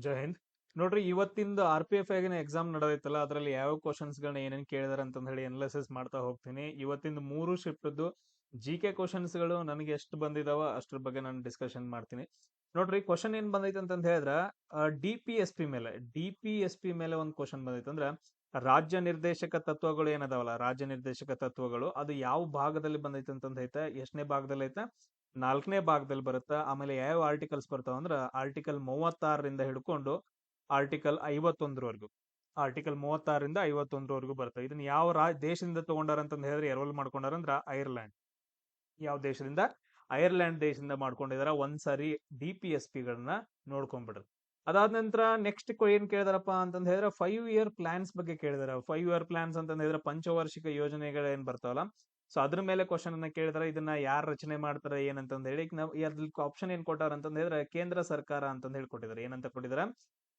ಜೈ ಹಿಂದ್. ನೋಡ್ರಿ, ಇವತ್ತಿಂದ RPF ಆಗಿನ ಎಕ್ಸಾಮ್ ನಡೆದೈತಲ್ಲ, ಅದ್ರಲ್ಲಿ ಯಾವ ಕ್ವಶನ್ಸ್ ಗಳನ್ನ ಏನೇನ್ ಕೇಳಿದಾರೆ ಅಂತ ಹೇಳಿ ಅನಾಲಿಸಿಸ್ ಮಾಡ್ತಾ ಹೋಗ್ತೀನಿ. ಇವತ್ತಿಂದ 3 ಶಿಫ್ಟ್ GK ಕ್ವಶನ್ಸ್ ಗಳು ನನಗೆ ಎಷ್ಟು ಬಂದಿದಾವ ಅಷ್ಟ್ರ ಬಗ್ಗೆ ನಾನು ಡಿಸ್ಕಷನ್ ಮಾಡ್ತೀನಿ. ನೋಡ್ರಿ, ಕ್ವಶನ್ ಏನ್ ಬಂದೈತೆ ಅಂತ ಹೇಳಿದ್ರ ಡಿ ಪಿ ಎಸ್ ಪಿ ಮೇಲೆ ಒಂದು ಕ್ವಶನ್ ಬಂದೈತೆ. ಅಂದ್ರ ರಾಜ್ಯ ನಿರ್ದೇಶಕ ತತ್ವಗಳು ಏನದಾವಲ್ಲ, ರಾಜ್ಯ ನಿರ್ದೇಶಕ ತತ್ವಗಳು ಅದು ಯಾವ ಭಾಗದಲ್ಲಿ ಬಂದೈತೆ ಅಂತಂದ್ ಐತೆ, ಎಷ್ಟನೇ ಭಾಗದಲ್ಲಿ ಐತೆ, 4ನೇ ಭಾಗದಲ್ಲಿ ಬರುತ್ತಾ. ಆಮೇಲೆ ಯಾವ ಆರ್ಟಿಕಲ್ಸ್ ಬರ್ತಾವ ಅಂದ್ರ ಆರ್ಟಿಕಲ್ 36ರಿಂದ ಹಿಡ್ಕೊಂಡು ಆರ್ಟಿಕಲ್ 36ರಿಂದ 51ವರೆಗೂ ಬರ್ತವೆ. ಇದನ್ನ ಯಾವ ದೇಶದಿಂದ ತಗೊಂಡಾರ ಅಂತ ಹೇಳಿದ್ರೆ ಎರೋಲ್ ಮಾಡ್ಕೊಂಡಾರ ಅಂದ್ರ ಐರ್ಲ್ಯಾಂಡ್. ಯಾವ ದೇಶದಿಂದ? ಐರ್ಲ್ಯಾಂಡ್ ದೇಶದಿಂದ ಮಾಡ್ಕೊಂಡಿದಾರ. ಒಂದ್ಸಾರಿ DPSP ಗಳನ್ನ ನೋಡ್ಕೊಂಡ್ಬಿಡ್ರಿ. ಅದಾದ ನಂತರ ನೆಕ್ಸ್ಟ್ ಏನ್ ಕೇಳಿದಾರಪ್ಪ ಅಂತಂದ್ ಹೇಳಿದ್ರೆ 5 ಇಯರ್ ಪ್ಲಾನ್ಸ್ ಬಗ್ಗೆ ಕೇಳಿದಾರೆ. 5 ಇಯರ್ ಪ್ಲಾನ್ಸ್ ಅಂತ ಹೇಳಿದ್ರೆ ಪಂಚವಾರ್ಷಿಕ ಯೋಜನೆಗಳು ಏನ್ ಬರ್ತಾವಲ್ಲ, ಸೊ ಅದ್ರ ಮೇಲೆ ಕ್ವಶನ್ ಅನ್ನ ಕೇಳಿದಾರೆ. ಇದನ್ನ ಯಾರು ರಚನೆ ಮಾಡ್ತಾರೆ ಏನಂತಂದ್ ಹೇಳಿ ನಾವು ಆಪ್ಷನ್ ಏನ್ ಕೊಟ್ಟಾರ ಅಂತಂದ್ ಹೇಳಿದ್ರೆ ಕೇಂದ್ರ ಸರ್ಕಾರ ಅಂತಂದ್ ಹೇಳಿ ಕೊಟ್ಟಿದ್ದಾರೆ. ಏನಂತ ಕೊಟ್ಟಿದಾರ?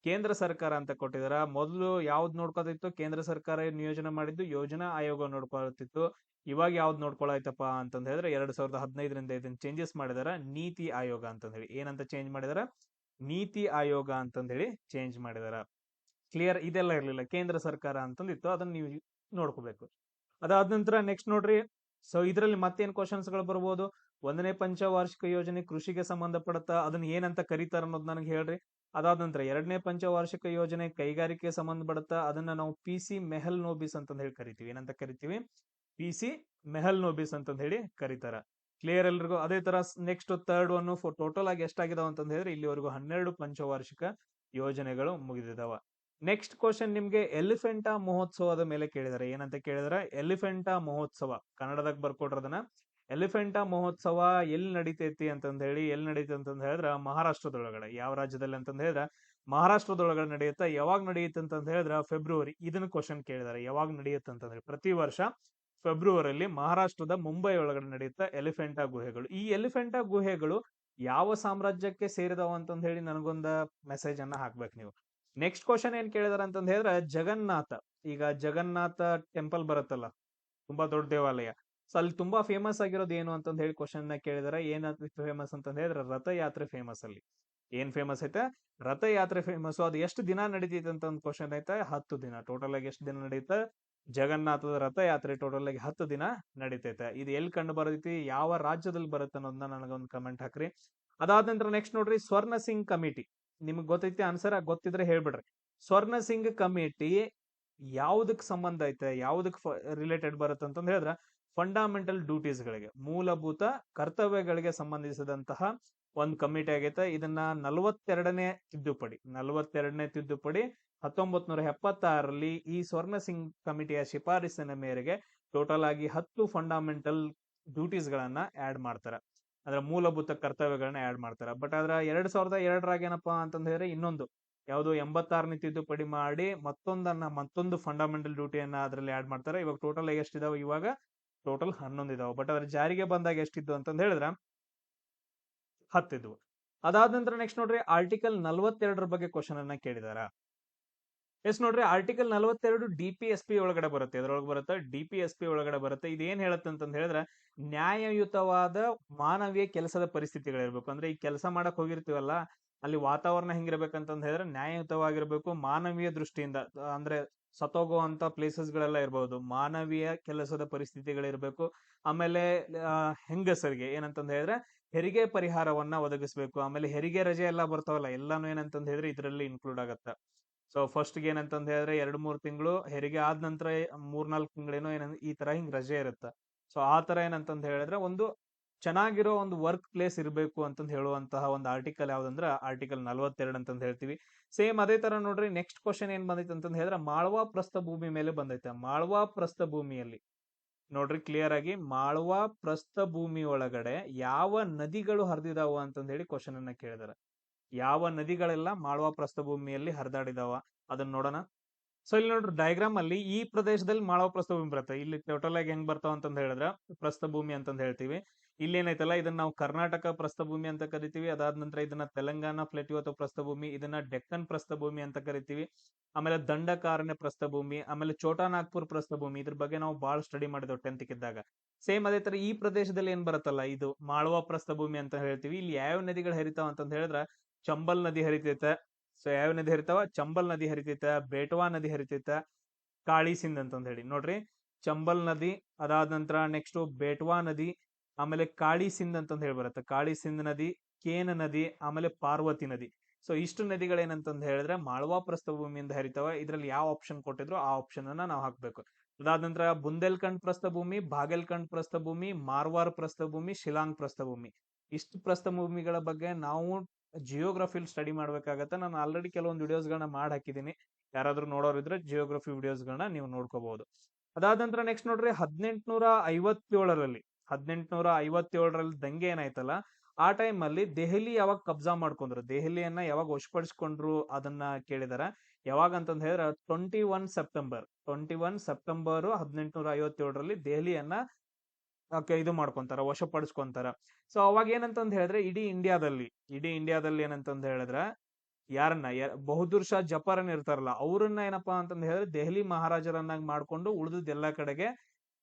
ಕೇಂದ್ರ ಸರ್ಕಾರ ಅಂತ ಕೊಟ್ಟಿದಾರ. ಮೊದಲು ಯಾವ್ದು ನೋಡ್ಕೋತಿತ್ತು? ಕೇಂದ್ರ ಸರ್ಕಾರ ನಿಯೋಜನೆ ಮಾಡಿದ್ದು ಯೋಜನಾ ಆಯೋಗ ನೋಡ್ಕೊಳ್ತಿತ್ತು. ಇವಾಗ ಯಾವ್ದು ನೋಡ್ಕೊಳಾಯ್ತಪ್ಪ ಅಂತಂದ್ ಹೇಳಿದ್ರೆ 2015ರಿಂದ ಇದನ್ನ ಚೇಂಜಸ್ ಮಾಡಿದಾರ. ನೀತಿ ಆಯೋಗ ಅಂತಂದ್ ಹೇಳಿ ಏನಂತ ಚೇಂಜ್ ಮಾಡಿದಾರ? ನೀತಿ ಆಯೋಗ ಅಂತಂದ್ ಹೇಳಿ ಚೇಂಜ್ ಮಾಡಿದಾರ. ಕ್ಲಿಯರ್? ಇದೆಲ್ಲ ಇರ್ಲಿಲ್ಲ, ಕೇಂದ್ರ ಸರ್ಕಾರ ಅಂತಂದಿತ್ತು, ಅದನ್ನ ನೀವು ನೋಡ್ಕೋಬೇಕು. ಅದಾದ ನಂತರ ನೆಕ್ಸ್ಟ್ ನೋಡ್ರಿ, ಸೊ ಇದರಲ್ಲಿ ಮತ್ತೇನ್ ಕ್ವಶನ್ಸ್ ಗಳು ಬರ್ಬೋದು? 1ನೇ ಪಂಚವಾರ್ಷಿಕ ಯೋಜನೆ ಕೃಷಿಗೆ ಸಂಬಂಧಪಡುತ್ತಾ, ಅದನ್ನ ಏನಂತ ಕರೀತಾರ ಅನ್ನೋದು ನನಗೆ ಹೇಳ್ರಿ. ಅದಾದ ನಂತರ 2ನೇ ಪಂಚವಾರ್ಷಿಕ ಯೋಜನೆ ಕೈಗಾರಿಕೆಗೆ ಸಂಬಂಧಪಡುತ್ತಾ, ಅದನ್ನ ನಾವು PC ಮೆಹಲ್ ನೋಬಿಸ್ ಅಂತಂದ್ ಹೇಳಿ ಕರಿತೀವಿ. ಏನಂತ ಕರಿತೀವಿ? PC ಮೆಹಲ್ ನೋಬಿಸ್ ಅಂತಂದ್ ಹೇಳಿ ಕರೀತಾರ. ಕ್ಲಿಯರ್ ಎಲ್ರಿಗೂ? ಅದೇ ತರ ನೆಕ್ಸ್ಟ್ ಥರ್ಡ್ ಒನ್ ಟೋಟಲ್ ಆಗಿ ಎಷ್ಟಾಗಿದಾವ ಅಂತಂದ್ ಹೇಳಿದ್ರೆ ಇಲ್ಲಿವರೆಗೂ 12 ಪಂಚವಾರ್ಷಿಕ ಯೋಜನೆಗಳು ಮುಗಿದಿದಾವ. ನೆಕ್ಸ್ಟ್ ಕ್ವಶನ್ ನಿಮ್ಗೆ ಎಲಿಫೆಂಟಾ ಮಹೋತ್ಸವದ ಮೇಲೆ ಕೇಳಿದಾರೆ. ಏನಂತ ಕೇಳಿದಾರೆ? ಎಲಿಫೆಂಟಾ ಮಹೋತ್ಸವ. ಕನ್ನಡದಾಗ ಬರ್ಕೊಡ್ರದನ್ನ. ಎಲಿಫೆಂಟಾ ಮಹೋತ್ಸವ ಎಲ್ಲಿ ನಡೀತೈತಿ ಅಂತಂದ್ ಹೇಳಿ, ಎಲ್ಲಿ ನಡೀತೈತಿ ಅಂತಂದ್ ಹೇಳಿದ್ರ ಮಹಾರಾಷ್ಟ್ರದೊಳಗಡೆ. ಯಾವ ರಾಜ್ಯದಲ್ಲಿ ಅಂತಂದ್ ಹೇಳಿದ್ರ ಮಹಾರಾಷ್ಟ್ರದೊಳಗಡೆ ನಡೆಯುತ್ತೆ. ಯಾವಾಗ ನಡೆಯುತ್ತೆ ಅಂತಂದ್ ಹೇಳಿದ್ರ ಫೆಬ್ರವರಿ. ಇದನ್ನ ಕ್ವಶನ್ ಕೇಳಿದಾರೆ, ಯಾವಾಗ ನಡೆಯುತ್ತೆ ಅಂತಂದ್ರೆ ಪ್ರತಿ ವರ್ಷ ಫೆಬ್ರವರಿಯಲ್ಲಿ ಮಹಾರಾಷ್ಟ್ರದ ಮುಂಬೈ ಒಳಗಡೆ ನಡೆಯುತ್ತೆ ಎಲಿಫೆಂಟಾ ಗುಹೆಗಳು. ಈ ಎಲಿಫೆಂಟಾ ಗುಹೆಗಳು ಯಾವ ಸಾಮ್ರಾಜ್ಯಕ್ಕೆ ಸೇರಿದವ ಅಂತಂದ್ ಹೇಳಿ ನನಗೊಂದ ಮೆಸೇಜ್ ಅನ್ನ ಹಾಕ್ಬೇಕು ನೀವು. ನೆಕ್ಸ್ಟ್ ಕ್ವಶನ್ ಏನ್ ಕೇಳಿದಾರೆ ಅಂತಂದ್ ಹೇಳಿದ್ರೆ ಜಗನ್ನಾಥ. ಈಗ ಜಗನ್ನಾಥ ಟೆಂಪಲ್ ಬರುತ್ತಲ್ಲ, ತುಂಬಾ ದೊಡ್ಡ ದೇವಾಲಯ. ಸೊ ಅಲ್ಲಿ ತುಂಬಾ ಫೇಮಸ್ ಆಗಿರೋದು ಏನು ಅಂತಂದ್ ಹೇಳಿ ಕ್ವಶನ್ ನ ಕೇಳಿದಾರೆ. ಏನ್ ಫೇಮಸ್ ಅಂತಂದ್ ಹೇಳಿದ್ರೆ ರಥಯಾತ್ರೆ ಫೇಮಸ್ ಅಲ್ಲಿ. ಏನ್ ಫೇಮಸ್ ಐತೆ? ರಥಯಾತ್ರೆ ಫೇಮಸ್. ಅದು ಎಷ್ಟು ದಿನ ನಡೀತೈತೆ ಅಂತ ಒಂದು ಕ್ವಶನ್ ಐತೆ. 10 ದಿನ. ಟೋಟಲ್ ಆಗಿ ಎಷ್ಟು ದಿನ ನಡೀತ? ಜಗನ್ನಾಥದ ರಥಯಾತ್ರೆ ಟೋಟಲ್ ಆಗಿ 10 ದಿನ ನಡೀತೈತೆ. ಇದು ಎಲ್ಲಿ ಕಂಡು ಬರತೈತಿ, ಯಾವ ರಾಜ್ಯದಲ್ಲಿ ಬರುತ್ತೆ ಅನ್ನೋದನ್ನ ನನಗೊಂದು ಕಮೆಂಟ್ ಹಾಕ್ರಿ. ಅದಾದ ನಂತರ ನೆಕ್ಸ್ಟ್ ನೋಡ್ರಿ, ಸ್ವರ್ಣ ಸಿಂಗ್ ಕಮಿಟಿ. ನಿಮ್ಗೆ ಗೊತ್ತೈತಿ ಆನ್ಸರ್? ಗೊತ್ತಿದ್ರೆ ಹೇಳ್ಬಿಡ್ರಿ. ಸ್ವರ್ಣ ಸಿಂಗ್ ಕಮಿಟಿ ಯಾವ್ದಕ್ ಸಂಬಂಧ ಐತೆ, ಯಾವ್ದಕ್ ರಿಲೇಟೆಡ್ ಬರುತ್ತೆ ಅಂತಂದ್ ಹೇಳಿದ್ರೆ ಫಂಡಮೆಂಟಲ್ ಡ್ಯೂಟೀಸ್ ಗಳಿಗೆ, ಮೂಲಭೂತ ಕರ್ತವ್ಯಗಳಿಗೆ ಸಂಬಂಧಿಸಿದಂತಹ ಒಂದು ಕಮಿಟಿ ಆಗೈತೆ. ಇದನ್ನ 42ನೇ ತಿದ್ದುಪಡಿ 1976ರಲ್ಲಿ ಈ ಸ್ವರ್ಣ ಸಿಂಗ್ ಕಮಿಟಿಯ ಶಿಫಾರಸಿನ ಮೇರೆಗೆ ಟೋಟಲ್ ಆಗಿ 10 ಫಂಡಮೆಂಟಲ್ ಡ್ಯೂಟೀಸ್ ಗಳನ್ನ ಆಡ್ ಮಾಡ್ತಾರೆ. ಅಂದ್ರೆ ಮೂಲಭೂತ ಕರ್ತವ್ಯಗಳನ್ನ ಆಡ್ ಮಾಡ್ತಾರೆ. ಬಟ್ ಅದ್ರ 2002ರಾಗ ಏನಪ್ಪಾ ಅಂತಂದ್ ಹೇಳಿದ್ರೆ ಇನ್ನೊಂದು ಯಾವುದು 86ನೇ ತಿದ್ದುಪಡಿ ಮಾಡಿ ಮತ್ತೊಂದು ಫಂಡಮೆಂಟಲ್ ಡ್ಯೂಟಿಯನ್ನ ಅದರಲ್ಲಿ ಆಡ್ ಮಾಡ್ತಾರೆ. ಇವಾಗ ಟೋಟಲ್ ಎಷ್ಟಿದಾವ? ಇವಾಗ ಟೋಟಲ್ 11 ಇದಾವ. ಬಟ್ ಅದ್ರ ಜಾರಿಗೆ ಬಂದಾಗ ಎಷ್ಟಿದ್ವು ಅಂತಂದ್ ಹೇಳಿದ್ರ 10 ಇದ್ವು. ಅದಾದ ನಂತರ ನೆಕ್ಸ್ಟ್ ನೋಡ್ರಿ, ಆರ್ಟಿಕಲ್ 42ರ ಬಗ್ಗೆ ಕ್ವಶನ್ ಅನ್ನ ಕೇಳಿದಾರ. ಎಸ್ ನೋಡ್ರಿ, ಆರ್ಟಿಕಲ್ 42 DPSP ಒಳಗಡೆ ಬರುತ್ತೆ. ಎದ್ರೊಳಗೆ ಬರುತ್ತೆ? DPSP ಒಳಗಡೆ ಬರುತ್ತೆ. ಇದೇನ್ ಹೇಳುತ್ತೆ ಅಂತಂದ್ ಹೇಳಿದ್ರೆ ನ್ಯಾಯಯುತವಾದ ಮಾನವೀಯ ಕೆಲಸದ ಪರಿಸ್ಥಿತಿಗಳಿರ್ಬೇಕು. ಅಂದ್ರೆ ಈ ಕೆಲಸ ಮಾಡಕ್ ಹೋಗಿರ್ತೀವಲ್ಲ, ಅಲ್ಲಿ ವಾತಾವರಣ ಹೆಂಗಿರ್ಬೇಕಂತಂದ್ ಹೇಳಿದ್ರೆ ನ್ಯಾಯಯುತವಾಗಿರ್ಬೇಕು. ಮಾನವೀಯ ದೃಷ್ಟಿಯಿಂದ ಅಂದ್ರೆ ಸತ್ತೋಗುವಂತ ಪ್ಲೇಸಸ್ ಗಳೆಲ್ಲ ಇರ್ಬಹುದು, ಮಾನವೀಯ ಕೆಲಸದ ಪರಿಸ್ಥಿತಿಗಳಿರ್ಬೇಕು. ಆಮೇಲೆ ಹೆಂಗಸರಿಗೆ ಏನಂತಂದ್ ಹೇಳಿದ್ರೆ ಹೆರಿಗೆ ಪರಿಹಾರವನ್ನ ಒದಗಿಸ್ಬೇಕು. ಆಮೇಲೆ ಹೆರಿಗೆ ರಜೆ ಎಲ್ಲ ಬರ್ತಾವಲ್ಲ, ಎಲ್ಲಾನು ಏನಂತಂದ್ ಹೇಳಿದ್ರೆ ಇದರಲ್ಲಿ ಇನ್ಕ್ಲೂಡ್ ಆಗತ್ತ. ಸೊ ಫಸ್ಟ್ ಏನಂತಂದ್ ಹೇಳಿದ್ರೆ 2-3 ತಿಂಗಳು, ಹೆರಿಗೆ ಆದ ನಂತರ 3-4 ತಿಂಗಳೇನೋ ಈ ತರ ಹಿಂಗ್ ರಜೆ ಇರುತ್ತೆ. ಸೊ ಆ ತರ ಏನಂತಂದ್ ಹೇಳಿದ್ರೆ ಒಂದು ಚೆನ್ನಾಗಿರೋ ಒಂದು ವರ್ಕ್ ಪ್ಲೇಸ್ ಇರಬೇಕು ಅಂತಂದ್ ಹೇಳುವಂತಹ ಒಂದು ಆರ್ಟಿಕಲ್ ಯಾವ್ದಂದ್ರ ಆರ್ಟಿಕಲ್ 42 ಅಂತಂದ್ ಹೇಳ್ತೀವಿ. ಸೇಮ್ ಅದೇ ತರ ನೋಡ್ರಿ, ನೆಕ್ಸ್ಟ್ ಕ್ವಶನ್ ಏನ್ ಬಂದೈತೆ ಅಂತಂದ್ ಹೇಳಿದ್ರೆ ಮಾಳ್ವಾ ಪ್ರಸ್ಥಭೂಮಿ ಮೇಲೆ ಬಂದೈತೆ. ಮಾಳ್ವಾ ಪ್ರಸ್ಥಭೂಮಿಯಲ್ಲಿ ನೋಡ್ರಿ ಕ್ಲಿಯರ್ ಆಗಿ, ಮಾಳ್ವಾ ಪ್ರಸ್ಥಭೂಮಿ ಒಳಗಡೆ ಯಾವ ನದಿಗಳು ಹರಿದಿದಾವ ಅಂತಂದ್ ಹೇಳಿ ಕ್ವಶನ್ ಅನ್ನ ಕೇಳಿದಾರೆ. ಯಾವ ನದಿಗಳೆಲ್ಲ ಮಾಳ್ವಾ ಪ್ರಸ್ಥಭೂಮಿಯಲ್ಲಿ ಹರಿದಾಡಿದಾವ ಅದನ್ನ ನೋಡೋಣ. ಸೊ ಇಲ್ಲಿ ನೋಡ್ರಿ ಡಯಾಗ್ರಾಮ್ ಅಲ್ಲಿ ಈ ಪ್ರದೇಶದಲ್ಲಿ ಮಾಳವ ಪ್ರಸ್ಥಭೂಮಿ ಬರುತ್ತೆ. ಇಲ್ಲಿ ಟೋಟಲ್ ಆಗಿ ಹೆಂಗ್ ಬರ್ತಾವ ಅಂತಂದ್ ಹೇಳಿದ್ರ ಪ್ರಸ್ಥಭೂಮಿ ಅಂತಂದ್ ಹೇಳ್ತೀವಿ. ಇಲ್ಲಿ ಏನೈತಲ್ಲ ಇದನ್ನ ನಾವು ಕರ್ನಾಟಕ ಪ್ರಸ್ಥಭೂಮಿ ಅಂತ ಕರಿತೀವಿ. ಅದಾದ ನಂತರ ಇದನ್ನ ತೆಲಂಗಾಣ ಪ್ಲೇಟ್ಯೂ ಅಥವಾ ಪ್ರಸ್ಥಭೂಮಿ, ಇದನ್ನ ಡೆಕ್ಕನ್ ಪ್ರಸ್ಥಭೂಮಿ ಅಂತ ಕರಿತೀವಿ. ಆಮೇಲೆ ದಂಡಕಾರಣ್ಯ ಪ್ರಸ್ಥಭೂಮಿ, ಆಮೇಲೆ ಛೋಟಾ ನಾಗ್ಪುರ್ ಪ್ರಸ್ಥಭೂಮಿ. ಇದ್ರ ಬಗ್ಗೆ ನಾವು ಬಹಳ ಸ್ಟಡಿ ಮಾಡಿದ್ವಿ 10th ಇದ್ದಾಗ. ಸೇಮ್ ಅದೇ ತರ ಈ ಪ್ರದೇಶದಲ್ಲಿ ಏನ್ ಬರುತ್ತಲ್ಲ ಇದು ಮಾಳ್ವಾ ಪ್ರಸ್ಥಭೂಮಿ ಅಂತ ಹೇಳ್ತೀವಿ. ಇಲ್ಲಿ ಯಾವ ನದಿಗಳು ಹರಿತಾವ ಅಂತಂದ್ ಹೇಳಿದ್ರ ಚಂಬಲ್ ನದಿ ಹರಿತೈತೆ, ಸೊ ಯಾವ ನದಿ ಹರಿತಾವ? ಚಂಬಲ್ ನದಿ ಹರಿತೈತ, ಬೇಟವಾ ನದಿ ಹರಿತೈತ, ಕಾಳಿ ಸಿಂಧ್ ಅಂತಂದ್ ಹೇಳಿ. ನೋಡ್ರಿ, ಚಂಬಲ್ ನದಿ, ಅದಾದ ನಂತರ ನೆಕ್ಸ್ಟ್ ಬೇಟ್ವಾ ನದಿ, ಆಮೇಲೆ ಕಾಳಿ ಸಿಂಧ್ ಅಂತಂದ್ ಹೇಳಿ ಬರುತ್ತೆ. ಕಾಳಿ ಸಿಂಧ್ ನದಿ, ಕೇನ್ ನದಿ, ಆಮೇಲೆ ಪಾರ್ವತಿ ನದಿ. ಸೊ ಇಷ್ಟು ನದಿಗಳೇನಂತಂದ್ ಹೇಳಿದ್ರೆ ಮಾಳ್ವಾ ಪ್ರಸ್ಥಭೂಮಿಯಿಂದ ಹರಿತಾವ. ಇದ್ರಲ್ಲಿ ಯಾವ ಆಪ್ಷನ್ ಕೊಟ್ಟಿದ್ರು ಆ ಆಪ್ಷನ್ ಅನ್ನ ನಾವು ಹಾಕ್ಬೇಕು. ಅದಾದ ನಂತರ ಬುಂದೇಲ್ಖಂಡ್ ಪ್ರಸ್ಥಭೂಮಿ, ಬಾಗೆಲ್ಖಂಡ್ ಪ್ರಸ್ಥಭೂಮಿ, ಮಾರ್ವಾರ್ ಪ್ರಸ್ಥಭೂಮಿ, ಶಿಲಾಂಗ್ ಪ್ರಸ್ಥಭೂಮಿ. ಇಷ್ಟು ಪ್ರಸ್ಥಭೂಮಿಗಳ ಬಗ್ಗೆ ನಾವು ಜಿಯೋಗ್ರಫಿಲ್ ಸ್ಟಡಿ ಮಾಡ್ಬೇಕಾಗತ್ತೆ. ನಾನು ಆಲ್ರೆಡಿ ಕೆಲವೊಂದು ವಿಡಿಯೋಸ್ಗಳನ್ನ ಮಾಡಿ ಹಾಕಿದ್ದೀನಿ. ಯಾರಾದ್ರೂ ನೋಡೋರಿದ್ರೆ ಜಿಯೋಗ್ರಫಿ ವಿಡಿಯೋಸ್ಗಳನ್ನ ನೀವು ನೋಡ್ಕೋಬಹುದು. ಅದಾದ ನಂತರ ನೆಕ್ಸ್ಟ್ ನೋಡ್ರಿ, 1857ರಲ್ಲಿ ದಂಗೆ ಏನಾಯ್ತಲ್ಲ, ಆ ಟೈಮ್ ಅಲ್ಲಿ ದೆಹಲಿ ಯಾವಾಗ ಕಬ್ಜಾ ಮಾಡ್ಕೊಂಡ್ರು, ದೆಹಲಿಯನ್ನ ಯಾವಾಗ ವಶಪಡಿಸ್ಕೊಂಡ್ರು ಅದನ್ನ ಕೇಳಿದಾರ. ಯಾವಾಗ ಅಂತಂದ್ ಹೇಳಿದ್ರೆ 21 ಸೆಪ್ಟೆಂಬರ್ 1857ರಲ್ಲಿ ದೆಹಲಿಯನ್ನ ಇದು ಮಾಡ್ಕೊಂತಾರ, ವಶಪಡಿಸ್ಕೊಂತಾರ. ಸೊ ಅವಾಗ ಏನಂತಂದ್ ಹೇಳಿದ್ರೆ ಇಡೀ ಇಂಡಿಯಾದಲ್ಲಿ ಏನಂತಂದ್ ಹೇಳಿದ್ರೆ ಯಾರನ್ನ ಬಹದ್ದೂರ್ ಶಾ ಜಫರ್ ಇರ್ತಾರಲ್ಲ, ಅವ್ರನ್ನ ಏನಪ್ಪಾ ಅಂತಂದ್ ಹೇಳಿದ್ರೆ ದೆಹಲಿ ಮಹಾರಾಜರನ್ನಾಗಿ ಮಾಡ್ಕೊಂಡು ಉಳಿದ ಎಲ್ಲಾ ಕಡೆಗೆ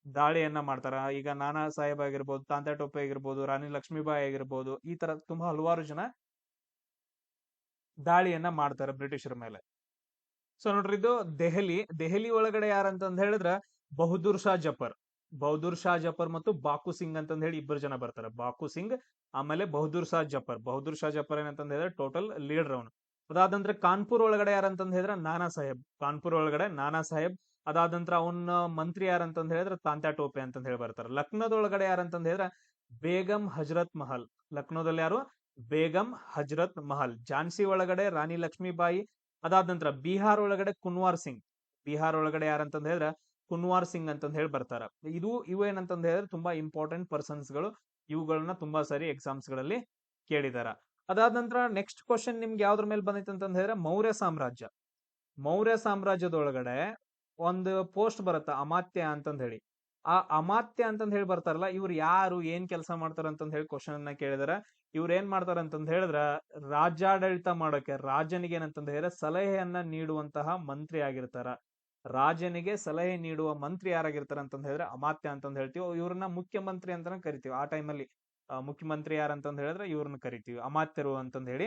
ದಾಳಿಯನ್ನ ಮಾಡ್ತಾರ. ಈಗ ನಾನಾ ಸಾಹೇಬ್ ಆಗಿರ್ಬೋದು, ತಾಂತಾ ಟೋಪೆ ಆಗಿರ್ಬೋದು, ರಾಣಿ ಲಕ್ಷ್ಮೀಬಾಯಿ ಆಗಿರ್ಬೋದು, ಈ ತರ ತುಂಬಾ ಹಲವಾರು ಜನ ದಾಳಿಯನ್ನ ಮಾಡ್ತಾರೆ ಬ್ರಿಟಿಷರ ಮೇಲೆ. ಸೊ ನೋಡ್ರಿ, ಇದು ದೆಹಲಿ ಒಳಗಡೆ ಯಾರಂತಂದ್ ಹೇಳಿದ್ರ ಬಹದ್ದೂರ್ ಶಾ ಜಫರ್ ಮತ್ತು ಬಾಕು ಸಿಂಗ್ ಅಂತಂದ್ ಹೇಳಿ ಇಬ್ಬರು ಜನ ಬರ್ತಾರೆ. ಬಾಕು ಸಿಂಗ್ ಆಮೇಲೆ ಬಹದ್ದೂರ್ ಶಾ ಜಫರ್ ಏನಂತಂದ್ ಹೇಳಿದ್ರೆ ಟೋಟಲ್ ಲೀಡರ್ ಅವನು. ಅದಾದ ನಂತರ ಕಾನ್ಪುರ್ ಒಳಗಡೆ ಯಾರಂತಂದ್ ಹೇಳಿದ್ರೆ ನಾನಾ ಸಾಹೇಬ್. ಅದಾದ ನಂತರ ಅವನ ಮಂತ್ರಿ ಯಾರಂತಂದ್ ಹೇಳಿದ್ರೆ ತಾಂತ್ಯಾ ಟೋಪೆ ಅಂತಂದ್ ಹೇಳಿ ಬರ್ತಾರೆ. ಲಕ್ನೋದೊಳಗಡೆ ಯಾರಂತಂದ್ ಹೇಳಿದ್ರೆ ಬೇಗಂ ಹಜರತ್ ಮಹಲ್. ಲಕ್ನೋದಲ್ಲಿ ಯಾರು? ಬೇಗಂ ಹಜರತ್ ಮಹಲ್. ಝಾನ್ಸಿ ಒಳಗಡೆ ರಾಣಿ ಲಕ್ಷ್ಮೀಬಾಯಿ. ಅದಾದ ನಂತರ ಬಿಹಾರ್ ಒಳಗಡೆ ಯಾರಂತಂದ್ ಹೇಳಿದ್ರೆ ಕುನ್ವಾರ್ ಸಿಂಗ್ ಅಂತಂದ್ ಹೇಳಿ ಬರ್ತಾರ. ಇವು ಏನಂತಂದ್ ಹೇಳಿದ್ರೆ ತುಂಬಾ ಇಂಪಾರ್ಟೆಂಟ್ ಪರ್ಸನ್ಸ್ ಗಳು. ಇವುಗಳನ್ನ ತುಂಬಾ ಸಾರಿ ಎಕ್ಸಾಮ್ಸ್ ಗಳಲ್ಲಿ ಕೇಳಿದಾರ. ಅದಾದ ನಂತರ ನೆಕ್ಸ್ಟ್ ಕ್ವಶನ್ ನಿಮ್ಗೆ ಯಾವ್ದ್ರ ಮೇಲೆ ಬಂದೈತೆ ಅಂತಂದ್ ಹೇಳಿದ್ರೆ ಮೌರ್ಯ ಸಾಮ್ರಾಜ್ಯದೊಳಗಡೆ ಒಂದು ಪೋಸ್ಟ್ ಬರುತ್ತೆ ಅಮಾತ್ಯ ಅಂತಂದ್ ಹೇಳಿ. ಆ ಅಮಾತ್ಯ ಅಂತಂದ್ ಹೇಳಿ ಬರ್ತಾರಲ್ಲ, ಇವ್ರು ಯಾರು, ಏನ್ ಕೆಲಸ ಮಾಡ್ತಾರ ಅಂತಂದ್ ಹೇಳಿ ಕ್ವಶನ್ ಅನ್ನ ಕೇಳಿದಾರ. ಇವ್ರು ಏನ್ ಮಾಡ್ತಾರ ಅಂತಂದ್ ಹೇಳಿದ್ರ ರಾಜ್ಯಾಡಳಿತ ಮಾಡೋಕೆ, ರಾಜನಿಗೆ ಏನಂತಂದ್ ಹೇಳಿದ್ರೆ ಸಲಹೆಯನ್ನ ನೀಡುವಂತಹ ಮಂತ್ರಿ ಆಗಿರ್ತಾರ. ರಾಜನಿಗೆ ಸಲಹೆ ನೀಡುವ ಮಂತ್ರಿ ಯಾರಾಗಿರ್ತಾರ ಅಂತಂದ್ ಹೇಳಿದ್ರೆ ಅಮಾತ್ಯ ಅಂತಂದ್ ಹೇಳ್ತೀವಿ. ಇವ್ರನ್ನ ಮುಖ್ಯಮಂತ್ರಿ ಅಂತಾನೆ ಕರಿತೀವಿ. ಆ ಟೈಮಲ್ಲಿ ಮುಖ್ಯಮಂತ್ರಿ ಯಾರಂತಂದ್ ಹೇಳಿದ್ರೆ ಇವ್ರನ್ನ ಕರಿತೀವಿ, ಅಮಾತ್ಯರು ಅಂತಂದ್ ಹೇಳಿ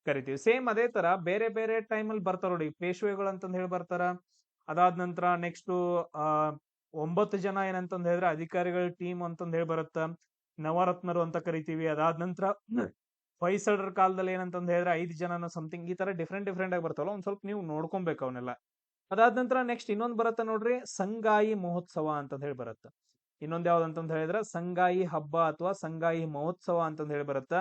ಕರಿತೀವಿ. ಸೇಮ್ ಅದೇ ತರ ಬೇರೆ ಬೇರೆ ಟೈಮಲ್ಲಿ ಬರ್ತಾರ ನೋಡಿ, ಪೇಶ್ವೆಗಳು ಅಂತಂದ್ ಹೇಳಿ ಬರ್ತಾರ. ಅದಾದ ನಂತರ ನೆಕ್ಸ್ಟ್ 9 ಜನ ಏನಂತಂದ್ ಹೇಳಿದ್ರೆ ಅಧಿಕಾರಿಗಳ ಟೀಮ್ ಅಂತಂದ್ ಹೇಳಿ ಬರುತ್ತ, ನವರತ್ನರು ಅಂತ ಕರಿತೀವಿ. ಅದಾದ ನಂತರ ಹೊಯ್ಸಳರ ಕಾಲದಲ್ಲಿ ಏನಂತಂದ್ ಹೇಳಿದ್ರೆ 5 ಜನನ ಸಮಥಿಂಗ್, ಈ ತರ ಡಿಫ್ರೆಂಟ್ ಆಗಿ ಬರ್ತಾವಲ್ಲ, ಒಂದ್ ಸ್ವಲ್ಪ ನೀವು ನೋಡ್ಕೊಬೇಕು ಅವನ್ನೆಲ್ಲ. ಅದಾದ ನಂತರ ನೆಕ್ಸ್ಟ್ ಇನ್ನೊಂದು ಬರುತ್ತೆ ನೋಡ್ರಿ, ಸಂಗಾಯಿ ಮಹೋತ್ಸವ ಅಂತಂದ್ ಹೇಳಿ ಬರುತ್ತೆ. ಇನ್ನೊಂದ್ ಯಾವ್ದಂತಂದ್ ಹೇಳಿದ್ರೆ ಸಂಗಾಯಿ ಹಬ್ಬ ಅಥವಾ ಸಂಗಾಯಿ ಮಹೋತ್ಸವ ಅಂತಂದ್ ಹೇಳಿ ಬರುತ್ತ.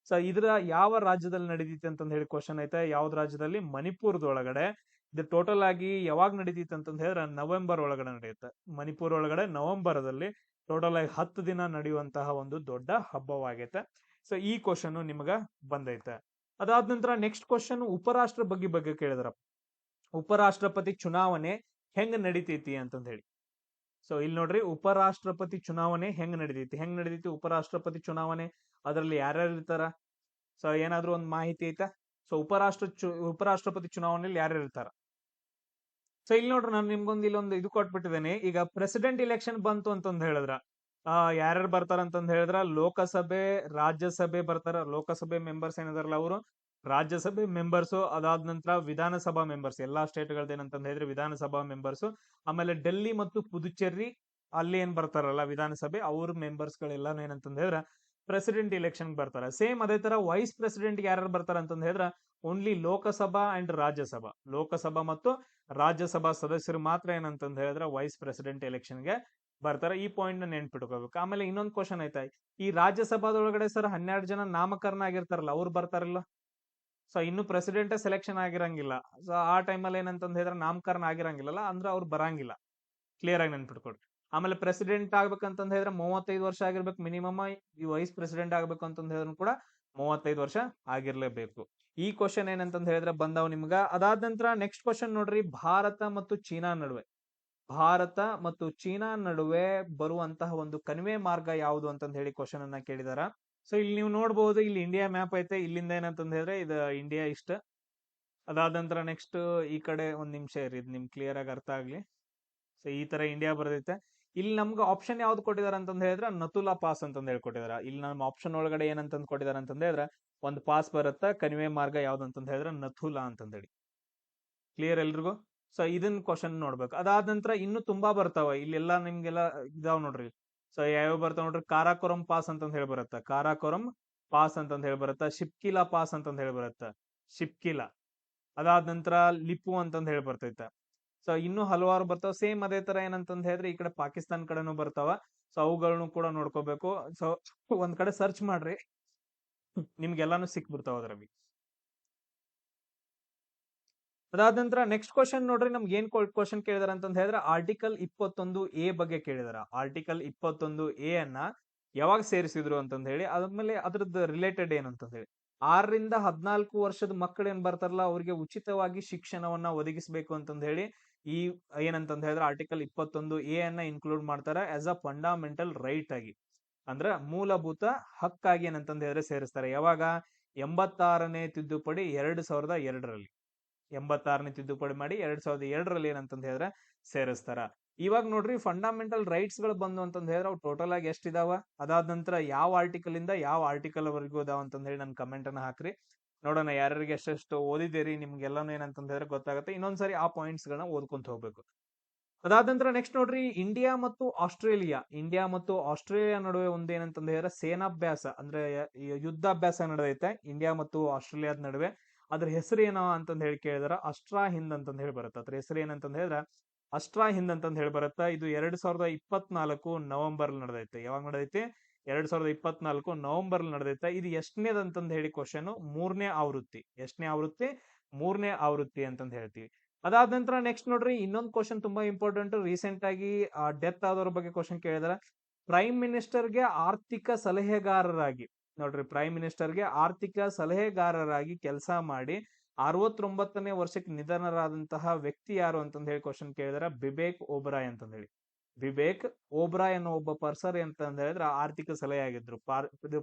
ಸೊ ಇದ್ರ ಯಾವ ರಾಜ್ಯದಲ್ಲಿ ನಡೀತಿತ್ತು ಅಂತಂದ್ ಹೇಳಿ ಕ್ವಶನ್ ಐತೆ. ಯಾವ್ದು ರಾಜ್ಯದಲ್ಲಿ? ಮಣಿಪುರದೊಳಗಡೆ. ಇದು ಟೋಟಲ್ ಆಗಿ ಯಾವಾಗ ನಡೀತಿತ್ತು ಅಂತಂದ್ ಹೇಳಿದ್ರೆ ನವೆಂಬರ್ ಒಳಗಡೆ ನಡೆಯುತ್ತೆ. ಮಣಿಪುರ ಒಳಗಡೆ ನವೆಂಬರದಲ್ಲಿ ಟೋಟಲ್ ಆಗಿ 10 ದಿನ ನಡೆಯುವಂತಹ ಒಂದು ದೊಡ್ಡ ಹಬ್ಬವಾಗೈತೆ. ಸೊ ಈ ಕ್ವಶನ್ ನಿಮ್ಗ ಬಂದೈತೆ. ಅದಾದ ನಂತರ ನೆಕ್ಸ್ಟ್ ಕ್ವಶನ್ ಉಪರಾಷ್ಟ್ರ ಬಗ್ಗೆ ಕೇಳಿದ್ರ. ಉಪರಾಷ್ಟ್ರಪತಿ ಚುನಾವಣೆ ಹೆಂಗ್ ನಡೀತೈತಿ ಅಂತಂದ್ ಹೇಳಿ. ಸೊ ಇಲ್ಲಿ ನೋಡ್ರಿ, ಉಪರಾಷ್ಟ್ರಪತಿ ಚುನಾವಣೆ ಹೆಂಗ್ ನಡೀತೈತಿ ಉಪರಾಷ್ಟ್ರಪತಿ ಚುನಾವಣೆ, ಅದರಲ್ಲಿ ಯಾರ್ಯಾರು ಇರ್ತಾರ? ಸೊ ಏನಾದ್ರೂ ಒಂದು ಮಾಹಿತಿ ಐತಾ? ಸೊ ಉಪರಾಷ್ಟ್ರಪತಿ ಚುನಾವಣೆಯಲ್ಲಿ ಯಾರ್ಯಾರು ಇರ್ತಾರ? ಸೊ ಇಲ್ಲಿ ನೋಡ್ರಿ, ನಾನು ನಿಮ್ಗೊಂದು ಇಲ್ಲೊಂದು ಇದು ಕೊಟ್ಬಿಟ್ಟಿದ್ದೇನೆ. ಈಗ ಪ್ರೆಸಿಡೆಂಟ್ ಇಲೆಕ್ಷನ್ ಬಂತು ಅಂತಂದ್ ಹೇಳಿದ್ರ ಯಾರ್ಯಾರು ಬರ್ತಾರ ಅಂತಂದ್ ಹೇಳಿದ್ರ ಲೋಕಸಭೆ, ರಾಜ್ಯಸಭೆ ಬರ್ತಾರ. ಲೋಕಸಭೆ ಮೆಂಬರ್ಸ್ ಏನಿದಾರಲ್ಲ ಅವರು ರಾಜ್ಯಸಭೆ ಮೆಂಬರ್ಸ್. ಅದಾದ ನಂತರ ವಿಧಾನಸಭಾ ಮೆಂಬರ್ಸ್, ಎಲ್ಲಾ ಸ್ಟೇಟ್ ಗಳದ್ದು ಏನಂತಂದ್ ಹೇಳಿದ್ರೆ ವಿಧಾನಸಭಾ ಮೆಂಬರ್ಸ್. ಆಮೇಲೆ ಡೆಲ್ಲಿ ಮತ್ತು ಪುದುಚೇರಿ ಅಲ್ಲಿ ಏನ್ ಬರ್ತಾರಲ್ಲ ವಿಧಾನಸಭೆ, ಅವ್ರ ಮೆಂಬರ್ಸ್ ಗಳೆಲ್ಲಾನು ಏನಂತಂದ್ ಹೇಳಿದ್ರೆ ಪ್ರೆಸಿಡೆಂಟ್ ಇಲೆಕ್ಷನ್ ಬರ್ತಾರ. ಸೇಮ್ ಅದೇ ತರ ವೈಸ್ ಪ್ರೆಸಿಡೆಂಟ್ ಯಾರು ಬರ್ತಾರ ಅಂತಂದ್ ಹೇಳಿದ್ರೆ ಓನ್ಲಿ ಲೋಕಸಭಾ ಅಂಡ್ ರಾಜ್ಯಸಭಾ, ಲೋಕಸಭಾ ಮತ್ತು ರಾಜ್ಯಸಭಾ ಸದಸ್ಯರು ಮಾತ್ರ ಏನಂತಂದ್ ಹೇಳಿದ್ರೆ ವೈಸ್ ಪ್ರೆಸಿಡೆಂಟ್ ಎಲೆಕ್ಷನ್ ಗೆ ಬರ್ತಾರ. ಈ ಪಾಯಿಂಟ್ ನ ನೆನ್ಪಿಟ್ಕೋಬೇಕು. ಆಮೇಲೆ ಇನ್ನೊಂದು ಕ್ವಶನ್ ಐತಾ, ಈ ರಾಜ್ಯಸಭಾದೊಳಗಡೆ ಸರ್ 12 ಜನ ನಾಮಕರಣ ಆಗಿರ್ತಾರಲ್ಲ, ಅವ್ರು ಬರ್ತಾರಲ್ಲ. ಸೊ ಇನ್ನು ಪ್ರೆಸಿಡೆಂಟ್ ಸೆಲೆಕ್ಷನ್ ಆಗಿರಂಗಿಲ್ಲ. ಸೊ ಆ ಟೈಮಲ್ಲಿ ಏನಂತಂದ್ ಹೇಳಿದ್ರೆ ನಾಮಕರಣ ಆಗಿರಂಗಿಲ್ಲಲ್ಲ, ಅಂದ್ರೆ ಅವ್ರು ಬರಂಗಿಲ್ಲ. ಕ್ಲಿಯರ್ ಆಗಿ ನೆನ್ಪಿಟ್ಕೊಡ್ರಿ. ಆಮೇಲೆ ಪ್ರೆಸಿಡೆಂಟ್ ಆಗ್ಬೇಕಂತಂದ್ ಹೇಳಿದ್ರೆ 35 ವರ್ಷ ಆಗಿರ್ಬೇಕು ಮಿನಿಮಮ್. ಈ ವೈಸ್ ಪ್ರೆಸಿಡೆಂಟ್ ಆಗ್ಬೇಕು ಅಂತಂದ್ ಹೇಳಿದ್ರು ಕೂಡ 35 ವರ್ಷ ಆಗಿರ್ಲೇಬೇಕು. ಈ ಕ್ವಶನ್ ಏನಂತಂದ್ ಹೇಳಿದ್ರೆ ಬಂದಾವ್ ನಿಮ್ಗ. ಅದಾದ ನಂತರ ನೆಕ್ಸ್ಟ್ ಕ್ವಶನ್ ನೋಡ್ರಿ, ಭಾರತ ಮತ್ತು ಚೀನಾ ನಡುವೆ ಬರುವಂತಹ ಒಂದು ಕಣಿವೆ ಮಾರ್ಗ ಯಾವುದು ಅಂತಂದ್ ಹೇಳಿ ಕ್ವಶನ್ ಅನ್ನ ಕೇಳಿದಾರ. ಸೊ ಇಲ್ಲಿ ನೀವು ನೋಡ್ಬಹುದು, ಇಲ್ಲಿ ಇಂಡಿಯಾ ಮ್ಯಾಪ್ ಐತೆ. ಇಲ್ಲಿಂದ ಏನಂತಂದ್ ಹೇಳಿದ್ರೆ ಇದು ಇಂಡಿಯಾ ಇಷ್ಟ. ಅದಾದ ನಂತರ ನೆಕ್ಸ್ಟ್ ಈ ಕಡೆ ಒಂದ್ ನಿಮಿಷ ಇರಿ, ಇದು ನಿಮ್ಗೆ ಕ್ಲಿಯರ್ ಆಗಿ ಅರ್ಥ ಆಗ್ಲಿ. ಸೊ ಈ ತರ ಇಂಡಿಯಾ ಬರ್ತೈತೆ. ಇಲ್ಲಿ ನಮ್ಗೆ ಆಪ್ಷನ್ ಯಾವ್ದು ಕೊಟ್ಟಿದಾರ ಅಂತಂದ್ ಹೇಳಿದ್ರೆ ನಥುಲಾ ಪಾಸ್ ಅಂತಂದ್ ಹೇಳ್ಕೊಟ್ಟಿದಾರ. ಇಲ್ಲಿ ನಮ್ಮ ಆಪ್ಷನ್ ಒಳಗಡೆ ಏನಂತಂದ್ ಕೊಟ್ಟಿದಾರ ಅಂತಂದ್ ಹೇಳಿದ್ರೆ ಒಂದು ಪಾಸ್ ಬರುತ್ತ, ಕಣಿವೆ ಮಾರ್ಗ ಯಾವ್ದು ಅಂತಂದ್ ಹೇಳಿದ್ರೆ ನಥುಲಾ ಅಂತಂದ್ ಹೇಳಿ. ಕ್ಲಿಯರ್ ಎಲ್ರಿಗೂ? ಸೊ ಇದನ್ನ ಕ್ವಶನ್ ನೋಡ್ಬೇಕು. ಅದಾದ ನಂತರ ಇನ್ನು ತುಂಬಾ ಬರ್ತಾವ, ಇಲ್ಲೆಲ್ಲ ನಿಮ್ಗೆಲ್ಲ ಇದಾವ್ ನೋಡ್ರಿ. ಸೊ ಯಾವ್ಯಾವ ಬರ್ತಾವ ನೋಡ್ರಿ, ಕಾರಾಕೋರಂ ಪಾಸ್ ಅಂತಂದ್ ಹೇಳಿ ಬರುತ್ತ, ಕಾರಾಕೋರಂ ಪಾಸ್ ಅಂತಂದ್ ಹೇಳಿ ಬರುತ್ತ, ಶಿಪ್ಕಿಲಾ ಪಾಸ್ ಅಂತಂದ್ ಹೇಳಿ ಬರುತ್ತ, ಶಿಪ್ಕಿಲಾ. ಅದಾದ ನಂತರ ಲಿಪು ಅಂತಂದ್ ಹೇಳಿ ಬರ್ತೈತ. ಸೊ ಇನ್ನು ಹಲವಾರು ಬರ್ತಾವ. ಸೇಮ್ ಅದೇ ತರ ಏನಂತಂದ್ ಹೇಳಿದ್ರೆ ಈ ಕಡೆ ಪಾಕಿಸ್ತಾನ ಕಡೆನೂ ಬರ್ತಾವ. ಸೊ ಅವುಗಳನ್ನು ಕೂಡ ನೋಡ್ಕೋಬೇಕು. ಸೊ ಒಂದ್ ಕಡೆ ಸರ್ಚ್ ಮಾಡ್ರಿ, ನಿಮ್ಗೆಲ್ಲಾನು ಸಿಕ್ಬಿಡ್ತಾವ ಅದ್ರಲ್ಲಿ. ಅದಾದ ನಂತರ ನೆಕ್ಸ್ಟ್ ಕ್ವಶನ್ ನೋಡ್ರಿ, ನಮ್ಗೆ ಏನ್ ಕ್ವಶನ್ ಕೇಳಿದಾರೆ ಅಂತಂದ್ ಹೇಳಿದ್ರೆ ಆರ್ಟಿಕಲ್ 21A ಬಗ್ಗೆ ಕೇಳಿದಾರ. ಆರ್ಟಿಕಲ್ 21A ಅನ್ನ ಯಾವಾಗ ಸೇರಿಸಿದ್ರು ಅಂತಂದ್ ಹೇಳಿ, ಅದಾದ್ಮೇಲೆ ಅದ್ರದ್ದು ರಿಲೇಟೆಡ್ ಏನಂತಂದ್ ಹೇಳಿ, 6ರಿಂದ 14 ವರ್ಷದ ಮಕ್ಕಳು ಏನ್ ಬರ್ತಾರಲ್ಲ ಅವ್ರಿಗೆ ಉಚಿತವಾಗಿ ಶಿಕ್ಷಣವನ್ನ ಒದಗಿಸಬೇಕು ಅಂತಂದ್ ಹೇಳಿ ಈ ಏನಂತಂದ್ ಹೇಳಿದ್ರೆ ಆರ್ಟಿಕಲ್ 21A ಅನ್ನ ಇನ್ಕ್ಲೂಡ್ ಮಾಡ್ತಾರ ಆಸ್ ಅ ಫಂಡಮೆಂಟಲ್ ರೈಟ್ ಆಗಿ, ಅಂದ್ರ ಮೂಲಭೂತ ಹಕ್ಕಾಗಿ ಏನಂತಂದ್ ಹೇಳಿದ್ರೆ ಸೇರಿಸ್ತಾರೆ. ಯಾವಾಗ? 86ನೇ ತಿದ್ದುಪಡಿ 2002ರಲ್ಲಿ. 86ನೇ ತಿದ್ದುಪಡಿ ಮಾಡಿ 2002ರಲ್ಲಿ ಏನಂತಂದ್ ಹೇಳಿದ್ರೆ ಸೇರಿಸ್ತಾರ. ಇವಾಗ ನೋಡ್ರಿ ಫಂಡಮೆಂಟಲ್ ರೈಟ್ಸ್ ಗಳು ಬಂದು ಅಂತಂದ್ ಹೇಳಿದ್ರೆ ಅವು ಟೋಟಲ್ ಆಗಿ ಎಷ್ಟ್ ಇದಾವ, ಅದಾದ ನಂತರ ಯಾವ ಆರ್ಟಿಕಲ್ ಇಂದ ಯಾವ ಆರ್ಟಿಕಲ್ ವರೆಗೂ ಇದಾವ ಅಂತಂದ್ ಹೇಳಿ ನನ್ ಕಮೆಂಟ್ ಅನ್ನ ಹಾಕ್ರಿ. ನೋಡೋಣ ಯಾರ್ಯಾರಿಗೆ ಎಷ್ಟೆಷ್ಟು ಓದಿದ್ದೀರಿ, ನಿಮ್ಗೆಲ್ಲಾನು ಏನಂತಂದ್ ಹೇಳಿದ್ರೆ ಗೊತ್ತಾಗುತ್ತೆ. ಇನ್ನೊಂದ್ಸರಿ ಆ ಪಾಯಿಂಟ್ಸ್ ಗಳನ್ನ ಓದ್ಕೊಂತ ಹೋಗ್ಬೇಕು. ಅದಾದ ನಂತರ ನೆಕ್ಸ್ಟ್ ನೋಡ್ರಿ, ಇಂಡಿಯಾ ಮತ್ತು ಆಸ್ಟ್ರೇಲಿಯಾ ನಡುವೆ ಒಂದ್ ಏನಂತಂದ್ ಹೇಳಿದ್ರೆ ಸೇನಾಭ್ಯಾಸ ಅಂದ್ರೆ ಯುದ್ಧಾಭ್ಯಾಸ ನಡೆದೈತೆ ಇಂಡಿಯಾ ಮತ್ತು ಆಸ್ಟ್ರೇಲಿಯಾದ ನಡುವೆ. ಅದ್ರ ಹೆಸರು ಏನೋ ಅಂತಂದ್ ಹೇಳಿ ಕೇಳಿದಾರ, ಅಸ್ಟ್ರಾ ಹಿಂದ್ ಅಂತಂದ್ ಹೇಳಿ ಬರುತ್ತೆ. ಅದ್ರ ಹೆಸರು ಏನಂತಂದ್ ಹೇಳಿದ್ರೆ ಅಸ್ಟ್ರಾ ಹಿಂದ್ ಅಂತಂದ್ ಹೇಳಿ ಬರುತ್ತಾ. ಇದು 2024 ನವೆಂಬರ್ ನಡೆದೈತೆ. ಯಾವಾಗ ನಡೆದೈತಿ? 2024 ನವೆಂಬರ್ ನಡೆದೈತೆ. ಇದು ಎಷ್ಟನೇದ್ ಅಂತಂದ್ ಹೇಳಿ ಕ್ವಶನ್, 3ನೇ ಆವೃತ್ತಿ. ಎಷ್ಟನೇ ಆವೃತ್ತಿ? 3ನೇ ಆವೃತ್ತಿ ಅಂತಂದ್ ಹೇಳ್ತೀವಿ. ಅದಾದ ನಂತರ ನೆಕ್ಸ್ಟ್ ನೋಡ್ರಿ, ಇನ್ನೊಂದು ಕ್ವಶನ್ ತುಂಬಾ ಇಂಪಾರ್ಟೆಂಟ್. ರೀಸೆಂಟ್ ಆಗಿ ಡೆತ್ ಆದವ್ರ ಬಗ್ಗೆ ಕ್ವಶನ್ ಕೇಳಿದಾರ. ಪ್ರೈಮ್ ಮಿನಿಸ್ಟರ್ಗೆ ಆರ್ಥಿಕ ಸಲಹೆಗಾರರಾಗಿ, ನೋಡ್ರಿ ಪ್ರೈಮ್ ಮಿನಿಸ್ಟರ್ಗೆ ಆರ್ಥಿಕ ಸಲಹೆಗಾರರಾಗಿ ಕೆಲಸ ಮಾಡಿ 69ನೇ ವರ್ಷಕ್ಕೆ ನಿಧನರಾದಂತಹ ವ್ಯಕ್ತಿ ಯಾರು ಅಂತಂದ್ ಹೇಳಿ ಕ್ವಶನ್ ಕೇಳಿದಾರ. ಬಿಬೇಕ್ ಓಬರಾಯ್ ಅಂತಂದ್ ಹೇಳಿ. ಬಿಬೇಕ್ ಓಬರಾಯ್ ಅನ್ನೋ ಒಬ್ಬ ಪರ್ಸನ್ ಅಂತಂದ್ ಹೇಳಿದ್ರೆ ಆರ್ಥಿಕ ಸಲಹೆ ಆಗಿದ್ರು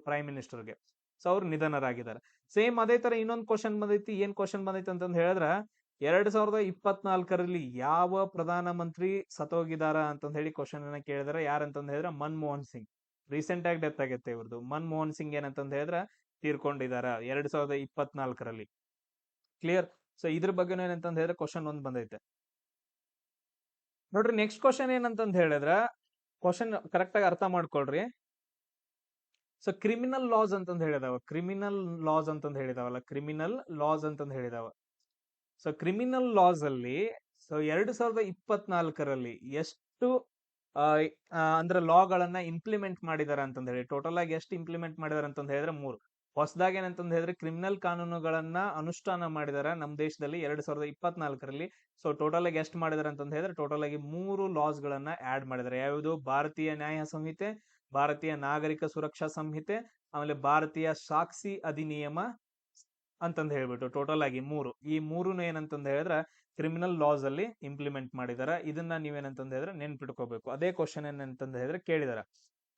ಪ್ರೈಮ್ ಮಿನಿಸ್ಟರ್ಗೆ. ಸೊ ಅವ್ರು ನಿಧನರಾಗಿದ್ದಾರೆ. ಸೇಮ್ ಅದೇ ತರ ಇನ್ನೊಂದು ಕ್ವಶನ್ ಬಂದೈತಿ. ಏನ್ ಕ್ವಶನ್ ಬಂದೈತಿ ಅಂತಂದ್ ಹೇಳಿದ್ರ 2024ರಲ್ಲಿ ಯಾವ ಪ್ರಧಾನ ಮಂತ್ರಿ ಸತ್ತೋಗಿದಾರ ಅಂತಂದ್ ಹೇಳಿ ಕ್ವಶನ್ ಅನ್ನ ಕೇಳಿದಾರೆ. ಯಾರಂತಂದ್ ಹೇಳಿದ್ರೆ ಮನಮೋಹನ್ ಸಿಂಗ್. ರೀಸೆಂಟ್ ಆಗಿ ಡೆತ್ ಆಗೈತೆ ಇವ್ರದ್ದು. ಮನಮೋಹನ್ ಸಿಂಗ್ ಏನಂತಂದ್ ಹೇಳಿದ್ರೆ ತೀರ್ಕೊಂಡಿದಾರ 2024ರಲ್ಲಿ. ಕ್ಲಿಯರ್? ಸೊ ಇದ್ರ ಬಗ್ಗೆ ಏನಂತಂದ್ ಹೇಳಿದ್ರೆ ಕ್ವಶನ್ ಒಂದ್ ಬಂದೈತೆ ನೋಡ್ರಿ. ನೆಕ್ಸ್ಟ್ ಕ್ವಶನ್ ಏನಂತಂದ್ ಹೇಳಿದ್ರ, ಕ್ವಶನ್ ಕರೆಕ್ಟ್ ಆಗಿ ಅರ್ಥ ಮಾಡ್ಕೊಳ್ರಿ. ಸೊ ಕ್ರಿಮಿನಲ್ ಲಾಸ್ ಅಂತಂದ್ ಹೇಳಿದಾವ. ಕ್ರಿಮಿನಲ್ ಲಾಸ್ ಅಂತಂದ್ ಹೇಳಿದಾವಲ್ಲ, ಕ್ರಿಮಿನಲ್ ಲಾಸ್ ಅಂತಂದ್ ಹೇಳಿದಾವ. ಸೊ ಕ್ರಿಮಿನಲ್ ಲಾಸ್ ಅಲ್ಲಿ ಸೊ 2024ರಲ್ಲಿ ಎಷ್ಟು ಅಂದ್ರೆ ಲಾಗಳನ್ನ ಇಂಪ್ಲಿಮೆಂಟ್ ಮಾಡಿದಾರ ಅಂತಂದ್ ಹೇಳಿ, ಟೋಟಲ್ ಆಗಿ ಎಷ್ಟು ಇಂಪ್ಲಿಮೆಂಟ್ ಮಾಡಿದಾರ ಅಂತಂದ್ ಹೇಳಿದ್ರೆ 3. ಹೊಸದಾಗಿ ಏನಂತಂದ್ ಹೇಳಿದ್ರೆ ಕ್ರಿಮಿನಲ್ ಕಾನೂನುಗಳನ್ನ ಅನುಷ್ಠಾನ ಮಾಡಿದಾರ ನಮ್ ದೇಶದಲ್ಲಿ 2024ರಲ್ಲಿ. ಸೊ ಟೋಟಲ್ ಆಗಿ ಎಷ್ಟು ಮಾಡಿದಾರೆ ಅಂತಂದ್ ಹೇಳಿದ್ರೆ ಟೋಟಲ್ ಆಗಿ 3 ಲಾಸ್ ಗಳನ್ನ ಆಡ್ ಮಾಡಿದಾರೆ. ಯಾವ್ದು? ಭಾರತೀಯ ನ್ಯಾಯ ಸಂಹಿತೆ, ಭಾರತೀಯ ನಾಗರಿಕ ಸುರಕ್ಷಾ ಸಂಹಿತೆ, ಆಮೇಲೆ ಭಾರತೀಯ ಸಾಕ್ಷಿ ಅಧಿನಿಯಮ ಅಂತಂದ್ ಹೇಳ್ಬಿಟ್ಟು ಟೋಟಲ್ ಆಗಿ 3. ಈ 3 ಏನಂತಂದ್ ಹೇಳಿದ್ರೆ ಕ್ರಿಮಿನಲ್ ಲಾಸ್ ಅಲ್ಲಿ ಇಂಪ್ಲಿಮೆಂಟ್ ಮಾಡಿದಾರ. ಇದನ್ನ ನೀವೇನಂತಂದ್ ಹೇಳಿದ್ರೆ ನೆನ್ಪಿಟ್ಕೋಬೇಕು. ಅದೇ ಕ್ವಶನ್ ಏನಂತಂದ್ ಹೇಳಿದ್ರೆ ಕೇಳಿದಾರ.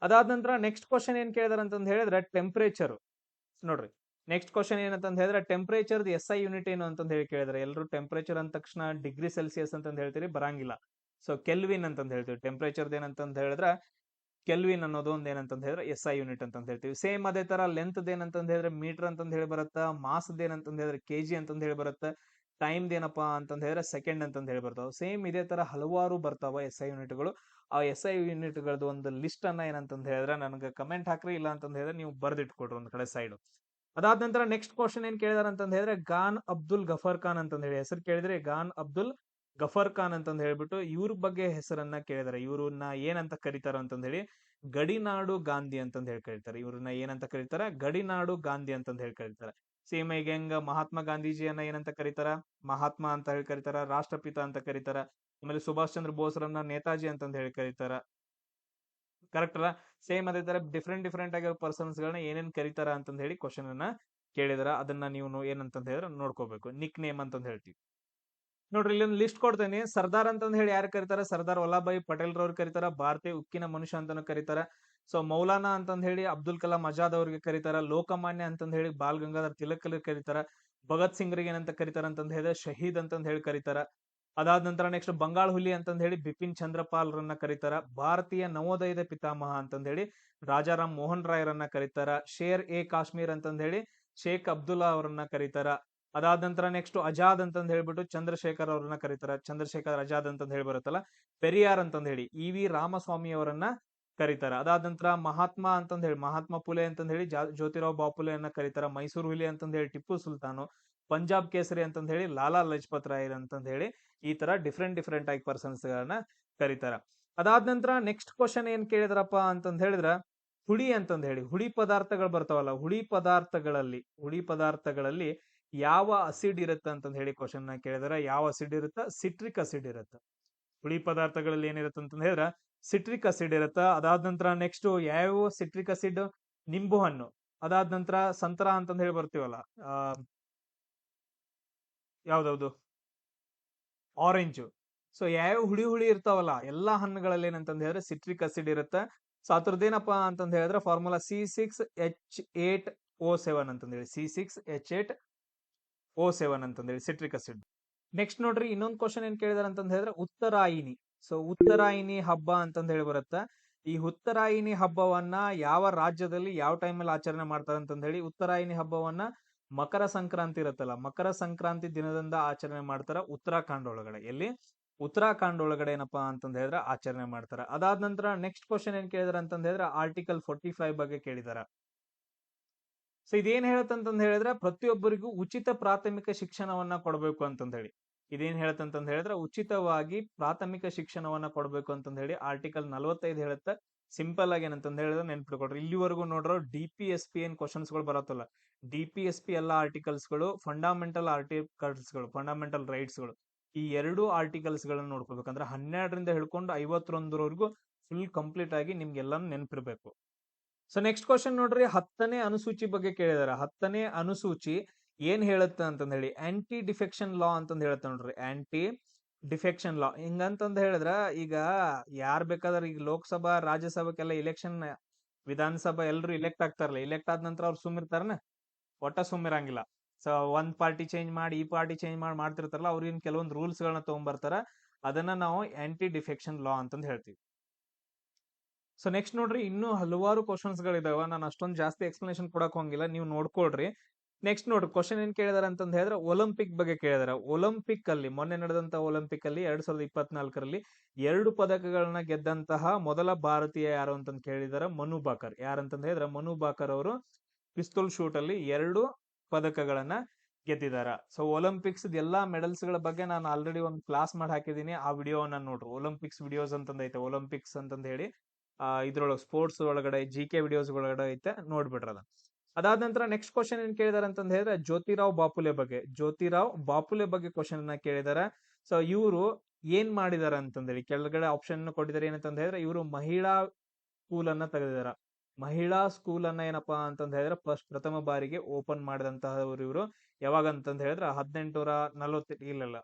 ಅದಾದ ನಂತರ ನೆಕ್ಸ್ಟ್ ಕ್ವಶನ್ ಏನ್ ಕೇಳಿದಾರ ಅಂತಂದ್ ಹೇಳಿದ್ರೆ ಟೆಂಪರೇಚರ್. ನೋಡ್ರಿ ನೆಕ್ಸ್ಟ್ ಕ್ವಶನ್ ಏನಂತಂದ್ ಹೇಳಿದ್ರೆ ಟೆಂಪರೇಚರ್ SI ಯೂನಿಟ್ ಏನು ಅಂತಂದ್ ಹೇಳಿ ಕೇಳಿದಾರೆ. ಎಲ್ಲರೂ ಟೆಂಪರೇಚರ್ ಅಂದ ತಕ್ಷಣ ಡಿಗ್ರಿ ಸೆಲ್ಸಿಯಸ್ ಅಂತಂದ್ ಹೇಳ್ತೀರಿ, ಬರಂಗಿಲ್ಲ. ಸೊ ಕೆಲ್ವಿನ್ ಅಂತಂದ್ ಹೇಳ್ತೀವಿ. ಟೆಂಪರೇಚರ್ ಏನಂತಂದ್ ಹೇಳಿದ್ರೆ ಕೆಲ್ವಿನ್ ಅನ್ನೋದು ಒಂದ್ ಏನಂತಂದ್ ಹೇಳಿದ್ರೆ SI ಯೂನಿಟ್ ಅಂತಂದ್ ಹೇಳ್ತೀವಿ. ಸೇಮ್ ಅದೇ ತರ ಲೆಂತ್ ಏನಂತಂದ್ ಹೇಳಿದ್ರೆ ಮೀಟರ್ ಅಂತಂದ್ ಹೇಳಿ ಬರುತ್ತಾ. ಮಾಸ್ ಏನಂತಂದ್ ಹೇಳಿದ್ರೆ ಕೆಜಿ ಅಂತಂದ್ ಹೇಳಿ ಬರುತ್ತಾ. ಟೈಮ್ ಏನಪ್ಪಾ ಅಂತಂದ್ ಹೇಳಿದ್ರೆ ಸೆಕೆಂಡ್ ಅಂತಂದ್ ಹೇಳಿ ಬರ್ತಾವ. ಸೇಮ್ ಇದೇ ತರ ಹಲವಾರು ಬರ್ತಾವ SI ಯೂನಿಟ್ಗಳು. ಆ SI ಯೂನಿಟ್ಗಳದ್ದು ಒಂದು ಲಿಸ್ಟ್ ಅನ್ನ ಏನಂತಂದ್ ಹೇಳಿದ್ರೆ ನನಗೆ ಕಮೆಂಟ್ ಹಾಕ್ರಿ, ಇಲ್ಲ ಅಂತಂದ್ ಹೇಳಿದ್ರೆ ನೀವು ಬರ್ದಿಟ್ಕೊಡ್ರಿ ಒಂದ್ ಕಡೆ ಸೈಡ್. ಅದಾದ ನಂತರ ನೆಕ್ಸ್ಟ್ ಕ್ವಶನ್ ಏನ್ ಕೇಳಿದಾರ ಅಂತಂದ್ ಹೇಳಿದ್ರೆ ಖಾನ್ ಅಬ್ದುಲ್ ಗಫರ್ ಖಾನ್ ಅಂತಂದ್ ಹೇಳಿ ಹೆಸರು ಕೇಳಿದ್ರೆ, ಖಾನ್ ಅಬ್ದುಲ್ ಗಫರ್ ಖಾನ್ ಅಂತಂದ್ ಹೇಳ್ಬಿಟ್ಟು ಇವ್ರ ಬಗ್ಗೆ ಹೆಸರನ್ನ ಕೇಳಿದಾರೆ. ಇವ್ರನ್ನ ಏನಂತ ಕರೀತಾರ ಅಂತಂದ್ ಹೇಳಿ ಗಡಿನಾಡು ಗಾಂಧಿ ಅಂತಂದ್ ಹೇಳಿ ಕರೀತಾರೆ. ಇವ್ರನ್ನ ಏನಂತ ಕರೀತಾರ? ಗಡಿನಾಡು ಗಾಂಧಿ ಅಂತಂದ್ ಹೇಳಿ ಕರೀತಾರೆ. ಸೇಮ್ ಈಗ ಹೆಂಗ ಮಹಾತ್ಮ ಗಾಂಧೀಜಿಯನ್ನ ಏನಂತ ಕರೀತಾರ? ಮಹಾತ್ಮ ಅಂತ ಹೇಳಿ ಕರೀತಾರ. ರಾಷ್ಟ್ರಪಿತ ಅಂತ ಕರೀತಾರ. ಆಮೇಲೆ ಸುಭಾಷ್ ಚಂದ್ರ ಬೋಸ್ರನ್ನ ನೇತಾಜಿ ಅಂತಂದ್ ಹೇಳಿ ಕರೀತಾರ. ಕರೆಕ್ಟ್ ಅಲ್ಲ? ಸೇಮ್ ಅದೇ ತರ ಡಿಫ್ರೆಂಟ್ ಆಗಿರೋ ಪರ್ಸನ್ಸ್ ಗಳನ್ನ ಏನೇನ್ ಕರೀತಾರ ಅಂತಂದ್ ಹೇಳಿ ಕ್ವಶನ್ ಅನ್ನ ಕೇಳಿದಾರ. ಅದನ್ನ ನೀವು ಏನಂತಂದ್ ಹೇಳಿದ್ರೆ ನೋಡ್ಕೋಬೇಕು. ನಿಕ್ ನೇಮ್ ಅಂತಂದ್ ಹೇಳ್ತೀವಿ. ನೋಡ್ರಿ ಇಲ್ಲಿ ಒಂದು ಲಿಸ್ಟ್ ಕೊಡ್ತೇನೆ. ಸರ್ದಾರ್ ಅಂತಂದ್ ಹೇಳಿ ಯಾರು ಕರೀತಾರ? ಸರ್ದಾರ್ ವಲ್ಲಭಾಯಿ ಪಟೇಲ್ ರವ್ರು ಕರೀತಾರ. ಭಾರತೀಯ ಉಕ್ಕಿನ ಮನುಷ್ಯ ಅಂತಾನು ಕರೀತಾರ. ಸೊ ಮೌಲಾನಾ ಅಂತಂದ್ ಹೇಳಿ ಅಬ್ದುಲ್ ಕಲಾಂ ಆಜಾದ್ ಅವ್ರಿಗೆ ಕರೀತಾರ. ಲೋಕಮಾನ್ಯ ಅಂತಂದ್ ಹೇಳಿ ಬಾಲ್ ಗಂಗಾಧರ್ ತಿಲಕ್ ಕರೀತಾರ. ಭಗತ್ ಸಿಂಗ್ ರಿಗೆ ಏನಂತ ಕರೀತಾರ ಅಂತಂದ್ ಹೇಳಿದ್ರೆ ಶಹೀದ್ ಅಂತಂದ್ ಹೇಳಿ ಕರೀತಾರ. ಅದಾದ ನಂತರ ನೆಕ್ಸ್ಟ್ ಬಂಗಾಳ ಹುಲಿ ಅಂತಂದ್ ಹೇಳಿ ಬಿಪಿನ್ ಚಂದ್ರಪಾಲ್ ರನ್ನ ಕರೀತಾರ. ಭಾರತೀಯ ನವೋದಯದ ಪಿತಾಮಹ ಅಂತಂದ್ ಹೇಳಿ ರಾಜಾರಾಮ್ ಮೋಹನ್ ರಾಯ್ ರನ್ನ ಕರೀತಾರ. ಶೇರ್ ಎ ಕಾಶ್ಮೀರ್ ಅಂತಂದ್ ಹೇಳಿ ಶೇಖ್ ಅಬ್ದುಲ್ಲಾ ಅವರನ್ನ ಕರೀತಾರ. ಅದಾದ ನಂತರ ನೆಕ್ಸ್ಟ್ ಆಜಾದ್ ಅಂತಂದ್ ಹೇಳ್ಬಿಟ್ಟು ಚಂದ್ರಶೇಖರ್ ಅವ್ರನ್ನ ಕರೀತಾರ. ಚಂದ್ರಶೇಖರ್ ಆಜಾದ್ ಅಂತಂದ್ ಹೇಳಿ ಬರುತ್ತಲ್ಲ. ಪೆರಿಯಾರ್ ಅಂತಂದ್ ಹೇಳಿ ಇ.ವಿ. ರಾಮಸ್ವಾಮಿ ಅವರನ್ನ ಕರೀತಾರ. ಅದಾದ ನಂತರ ಮಹಾತ್ಮ ಅಂತಂದ್ ಹೇಳಿ ಮಹಾತ್ಮ ಫುಲೆ ಅಂತಂದ್ ಹೇಳಿ ಜ್ಯೋತಿರಾವ್ ಬಾಪುಲೆಯನ್ನ ಕರೀತಾರ. ಮೈಸೂರು ಹುಲಿ ಅಂತಂದ್ ಹೇಳಿ ಟಿಪ್ಪು ಸುಲ್ತಾನು. ಪಂಜಾಬ್ ಕೇಸರಿ ಅಂತಂದ್ ಹೇಳಿ ಲಾಲಾ ಲಜಪತ್ ರಾಯ್ ಅಂತಂದ್ ಹೇಳಿ ಈ ತರ ಡಿಫ್ರೆಂಟ್ ಆಗಿ ಪರ್ಸನ್ಸ್ ಗಳನ್ನ ಕರೀತಾರ. ಅದಾದ ನಂತರ ನೆಕ್ಸ್ಟ್ ಕ್ವಶನ್ ಏನ್ ಕೇಳಿದ್ರಪ್ಪ ಅಂತಂದ್ ಹೇಳಿದ್ರ ಹುಳಿ ಅಂತಂದ್ ಹೇಳಿ ಹುಳಿ ಪದಾರ್ಥಗಳು ಬರ್ತಾವಲ್ಲ, ಹುಳಿ ಪದಾರ್ಥಗಳಲ್ಲಿ ಯಾವ ಅಸಿಡ್ ಇರುತ್ತೆ ಅಂತಂದ್ ಹೇಳಿ ಕ್ವಶನ್ ಕೇಳಿದಾರ. ಯಾವ ಅಸಿಡ್ ಇರುತ್ತ? ಸಿಟ್ರಿಕ್ ಅಸಿಡ್ ಇರುತ್ತೆ. ಹುಳಿ ಪದಾರ್ಥಗಳಲ್ಲಿ ಏನಿರುತ್ತೆ ಅಂತಂದ್ ಹೇಳಿದ್ರ ಸಿಟ್ರಿಕ್ ಅಸಿಡ್ ಇರುತ್ತ. ಅದಾದ ನಂತರ ನೆಕ್ಸ್ಟ್ ಯಾವ ಸಿಟ್ರಿಕ್ ಅಸಿಡ್? ನಿಂಬು ಹಣ್ಣು. ಅದಾದ ನಂತರ ಸಂತರ ಅಂತಂದ್ ಹೇಳಿ ಬರ್ತೀವಲ್ಲ, ಯಾವ್ದಾವ್ದು? ಆರೆಂಜ್. ಸೊ ಯಾವ ಹುಳಿ ಇರ್ತಾವಲ್ಲ ಎಲ್ಲಾ ಹಣ್ಣುಗಳಲ್ಲಿ ಏನಂತಂದ್ ಹೇಳಿದ್ರೆ ಸಿಟ್ರಿಕ್ ಅಸಿಡ್ ಇರುತ್ತೆ. ಸೊ ಅದ್ರದ್ದೇನಪ್ಪಾ ಅಂತಂದ್ ಹೇಳಿದ್ರೆ ಫಾರ್ಮುಲಾ C6H8O7 ಅಂತಂದ್ ಹೇಳಿ C6H8O7 ಅಂತಂದ್ ಹೇಳಿ ಸಿಟ್ರಿಕ್ ಅಸಿಡ್. ನೆಕ್ಸ್ಟ್ ನೋಡ್ರಿ ಇನ್ನೊಂದು ಕ್ವಶನ್ ಏನ್ ಕೇಳಿದಾರೆ ಅಂತಂದ್ ಹೇಳಿದ್ರೆ ಉತ್ತರಾಯಿನಿ. ಸೊ ಉತ್ತರಾಯಿನಿ ಹಬ್ಬ ಅಂತಂದ್ ಹೇಳಿ ಬರುತ್ತ. ಈ ಉತ್ತರಾಯಿನಿ ಹಬ್ಬವನ್ನ ಯಾವ ರಾಜ್ಯದಲ್ಲಿ ಯಾವ ಟೈಮಲ್ಲಿ ಆಚರಣೆ ಮಾಡ್ತಾರೆ ಅಂತಂದ್ ಹೇಳಿ, ಉತ್ತರಾಯಿನಿ ಹಬ್ಬವನ್ನ ಮಕರ ಸಂಕ್ರಾಂತಿ ಇರುತ್ತಲ್ಲ, ಮಕರ ಸಂಕ್ರಾಂತಿ ದಿನದಿಂದ ಆಚರಣೆ ಮಾಡ್ತಾರ ಉತ್ತರಾಖಂಡ್ ಒಳಗಡೆ. ಎಲ್ಲಿ? ಉತ್ತರಾಖಂಡ್ ಒಳಗಡೆ ಏನಪ್ಪಾ ಅಂತಂದ್ ಹೇಳಿದ್ರೆ ಆಚರಣೆ ಮಾಡ್ತಾರ. ಅದಾದ ನಂತರ ನೆಕ್ಸ್ಟ್ ಕ್ವಶನ್ ಏನ್ ಕೇಳಿದಾರೆ ಅಂತಂದ್ ಹೇಳಿದ್ರೆ ಆರ್ಟಿಕಲ್ 45 ಬಗ್ಗೆ ಕೇಳಿದಾರ. ಸೊ ಇದೇನ್ ಹೇಳತ್ತಂತಂದ್ ಹೇಳಿದ್ರೆ ಪ್ರತಿಯೊಬ್ಬರಿಗೂ ಉಚಿತ ಪ್ರಾಥಮಿಕ ಶಿಕ್ಷಣವನ್ನ ಕೊಡಬೇಕು ಅಂತಂದ್ ಹೇಳಿ. ಇದೇನ್ ಹೇಳತ್ತಂತಂದ್ ಹೇಳಿದ್ರೆ ಉಚಿತವಾಗಿ ಪ್ರಾಥಮಿಕ ಶಿಕ್ಷಣವನ್ನ ಕೊಡಬೇಕು ಅಂತಂದ್ ಹೇಳಿ ಆರ್ಟಿಕಲ್ 45 ಹೇಳುತ್ತೆ. ಸಿಂಪಲ್ ಆಗಿ ಏನಂತಂದ್ ಹೇಳಿದ್ರೆ ನೆನ್ಪಿಟ್ಕೊಡ್ರಿ. ಇಲ್ಲಿವರೆಗೂ ನೋಡ್ರೋ DPSP ಏನ್ ಕ್ವಶನ್ಸ್ ಗಳು ಬರತ್ತಲ್ಲ, DPSP ಎಲ್ಲ ಆರ್ಟಿಕಲ್ಸ್ ಗಳು ಫಂಡಮೆಂಟಲ್ ಆರ್ಟಿಕಲ್ಸ್ ಗಳು, ಫಂಡಮೆಂಟಲ್ ರೈಟ್ಸ್ ಗಳು, ಈ ಎರಡು ಆರ್ಟಿಕಲ್ಸ್ ಗಳನ್ನ ನೋಡ್ಕೋಬೇಕಂದ್ರೆ 12ರಿಂದ ಹಿಡ್ಕೊಂಡು 51ರವರೆಗೂ ಫುಲ್ ಕಂಪ್ಲೀಟ್ ಆಗಿ ನಿಮ್ಗೆಲ್ಲಾನು ನೆನ್ಪಿರ್ಬೇಕು. ಸೊ ನೆಕ್ಸ್ಟ್ ಕ್ವಶನ್ ನೋಡ್ರಿ 10ನೇ ಅನುಸೂಚಿ ಬಗ್ಗೆ ಕೇಳಿದಾರೆ. 10ನೇ ಅನುಸೂಚಿ ಏನ್ ಹೇಳುತ್ತೆ ಅಂತಂದ್ ಹೇಳಿ ಆಂಟಿ ಡಿಫೆಕ್ಷನ್ ಲಾ ಅಂತಂದ್ ಹೇಳುತ್ತೆ ನೋಡ್ರಿ. ಆಂಟಿ ಡಿಫೆಕ್ಷನ್ ಲಾ ಹಿಂಗಂತಂದ್ ಹೇಳಿದ್ರ ಈಗ ಯಾರ್ ಬೇಕಾದ್ರೆ ಈಗ ಲೋಕಸಭಾ ರಾಜ್ಯಸಭಾಕ್ಕೆಲ್ಲ ಇಲೆಕ್ಷನ್, ವಿಧಾನಸಭಾ ಎಲ್ರು ಇಲೆಕ್ಟ್ ಆಗ್ತಾರಲ್ಲ, ಇಲೆಕ್ಟ್ ಆದ ನಂತರ ಅವ್ರು ಸುಮ್ಮಿರ್ತಾರನ? ಒಟ್ಟ ಸುಮ್ಮಿರಂಗಿಲ್ಲ. ಸೊ ಒಂದ್ ಪಾರ್ಟಿ ಚೇಂಜ್ ಮಾಡಿ ಈ ಪಾರ್ಟಿ ಚೇಂಜ್ ಮಾಡ್ತಿರ್ತಾರಲ್ಲ, ಅವ್ರಿನ್ ಕೆಲವೊಂದು ರೂಲ್ಸ್ ಗಳನ್ನ ತಗೊಂಡ್ಬರ್ತಾರ. ಅದನ್ನ ನಾವು ಆಂಟಿ ಡಿಫೆಕ್ಷನ್ ಲಾ ಅಂತಂದ್ ಹೇಳ್ತೀವಿ. ಸೊ ನೆಕ್ಸ್ಟ್ ನೋಡ್ರಿ ಇನ್ನೂ ಹಲವಾರು ಕ್ವಶನ್ಸ್ ಗಳಿದಾವ. ನಾನು ಅಷ್ಟೊಂದು ಜಾಸ್ತಿ ಎಕ್ಸ್ಪ್ಲನೇಷನ್ ಕೊಡಕ್ ಹೋಗಿಲ್ಲ, ನೀವು ನೋಡ್ಕೊಳ್ರಿ. ನೆಕ್ಸ್ಟ್ ನೋಡ್ರಿ ಕ್ವಶನ್ ಏನ್ ಕೇಳಿದಾರೆ ಅಂತಂದ್ ಹೇಳಿದ್ರೆ ಒಲಿಂಪಿಕ್ ಬಗ್ಗೆ ಕೇಳಿದಾರೆ. ಒಲಿಂಪಿಕ್ ಅಲ್ಲಿ ಮೊನ್ನೆ ನಡೆದಂತ ಒಲಿಂಪಿಕ್ ಅಲ್ಲಿ 2024ರಲ್ಲಿ 2 ಪದಕಗಳನ್ನ ಗೆದ್ದಂತಹ ಮೊದಲ ಭಾರತೀಯ ಯಾರು ಅಂತಂದ್ ಕೇಳಿದಾರೆ? ಮನು ಬಾಕರ್. ಯಾರಂತಂದ್ ಹೇಳಿದ್ರೆ ಮನು ಬಾಕರ್ ಅವರು ಪಿಸ್ತೂಲ್ ಶೂಟ್ ಅಲ್ಲಿ 2 ಪದಕಗಳನ್ನ ಗೆದ್ದಿದಾರ. ಸೊ ಒಲಿಂಪಿಕ್ಸ್ ಎಲ್ಲಾ ಮೆಡಲ್ಸ್ ಗಳ ಬಗ್ಗೆ ನಾನು ಆಲ್ರೆಡಿ ಒಂದು ಕ್ಲಾಸ್ ಮಾಡಿ ಹಾಕಿದೀನಿ. ಆ ವಿಡಿಯೋವನ್ನ ನೋಡ್ರಿ. ಒಲಿಂಪಿಕ್ಸ್ ವಿಡಿಯೋಸ್ ಅಂತಂದ್ ಐತೆ, ಒಲಿಂಪಿಕ್ಸ್ ಅಂತಂದ್ ಹೇಳಿ ಇದ್ರೊಳಗೆ ಸ್ಪೋರ್ಟ್ಸ್ ಒಳಗಡೆ GK ವಿಡಿಯೋಸ್ ಒಳಗಡೆ ಐತೆ, ನೋಡ್ಬಿಟ್ರದ. ಅದಾದ ನಂತರ ನೆಕ್ಸ್ಟ್ ಕ್ವಶನ್ ಏನ್ ಕೇಳಿದಾರೆ ಅಂತಂದ್ ಹೇಳಿದ್ರೆ ಜ್ಯೋತಿರಾವ್ ಬಾಪುಲೆ ಬಗ್ಗೆ. ಜ್ಯೋತಿರಾವ್ ಬಾಪುಲೆ ಬಗ್ಗೆ ಕ್ವಶನ್ ಅನ್ನ ಕೇಳಿದಾರೆ. ಸೊ ಇವರು ಏನ್ ಮಾಡಿದಾರೆ ಅಂತಂದೇಳಿ ಕೆಳಗಡೆ ಆಪ್ಷನ್ ಕೊಟ್ಟಿದ್ದಾರೆ. ಏನಂತಂದ್ ಹೇಳಿದ್ರೆ ಇವರು ಮಹಿಳಾ ಸ್ಕೂಲ್ ಅನ್ನ ತೆಗೆದಿದಾರ. ಮಹಿಳಾ ಸ್ಕೂಲ್ ಅನ್ನ ಏನಪ್ಪಾ ಅಂತಂದ್ ಹೇಳಿದ್ರೆ ಪ್ರಥಮ ಬಾರಿಗೆ ಓಪನ್ ಮಾಡಿದಂತಹವ್ರು ಇವರು. ಯಾವಾಗ ಅಂತಂದ್ ಹೇಳಿದ್ರೆ 1840 ಇಲ್ಲ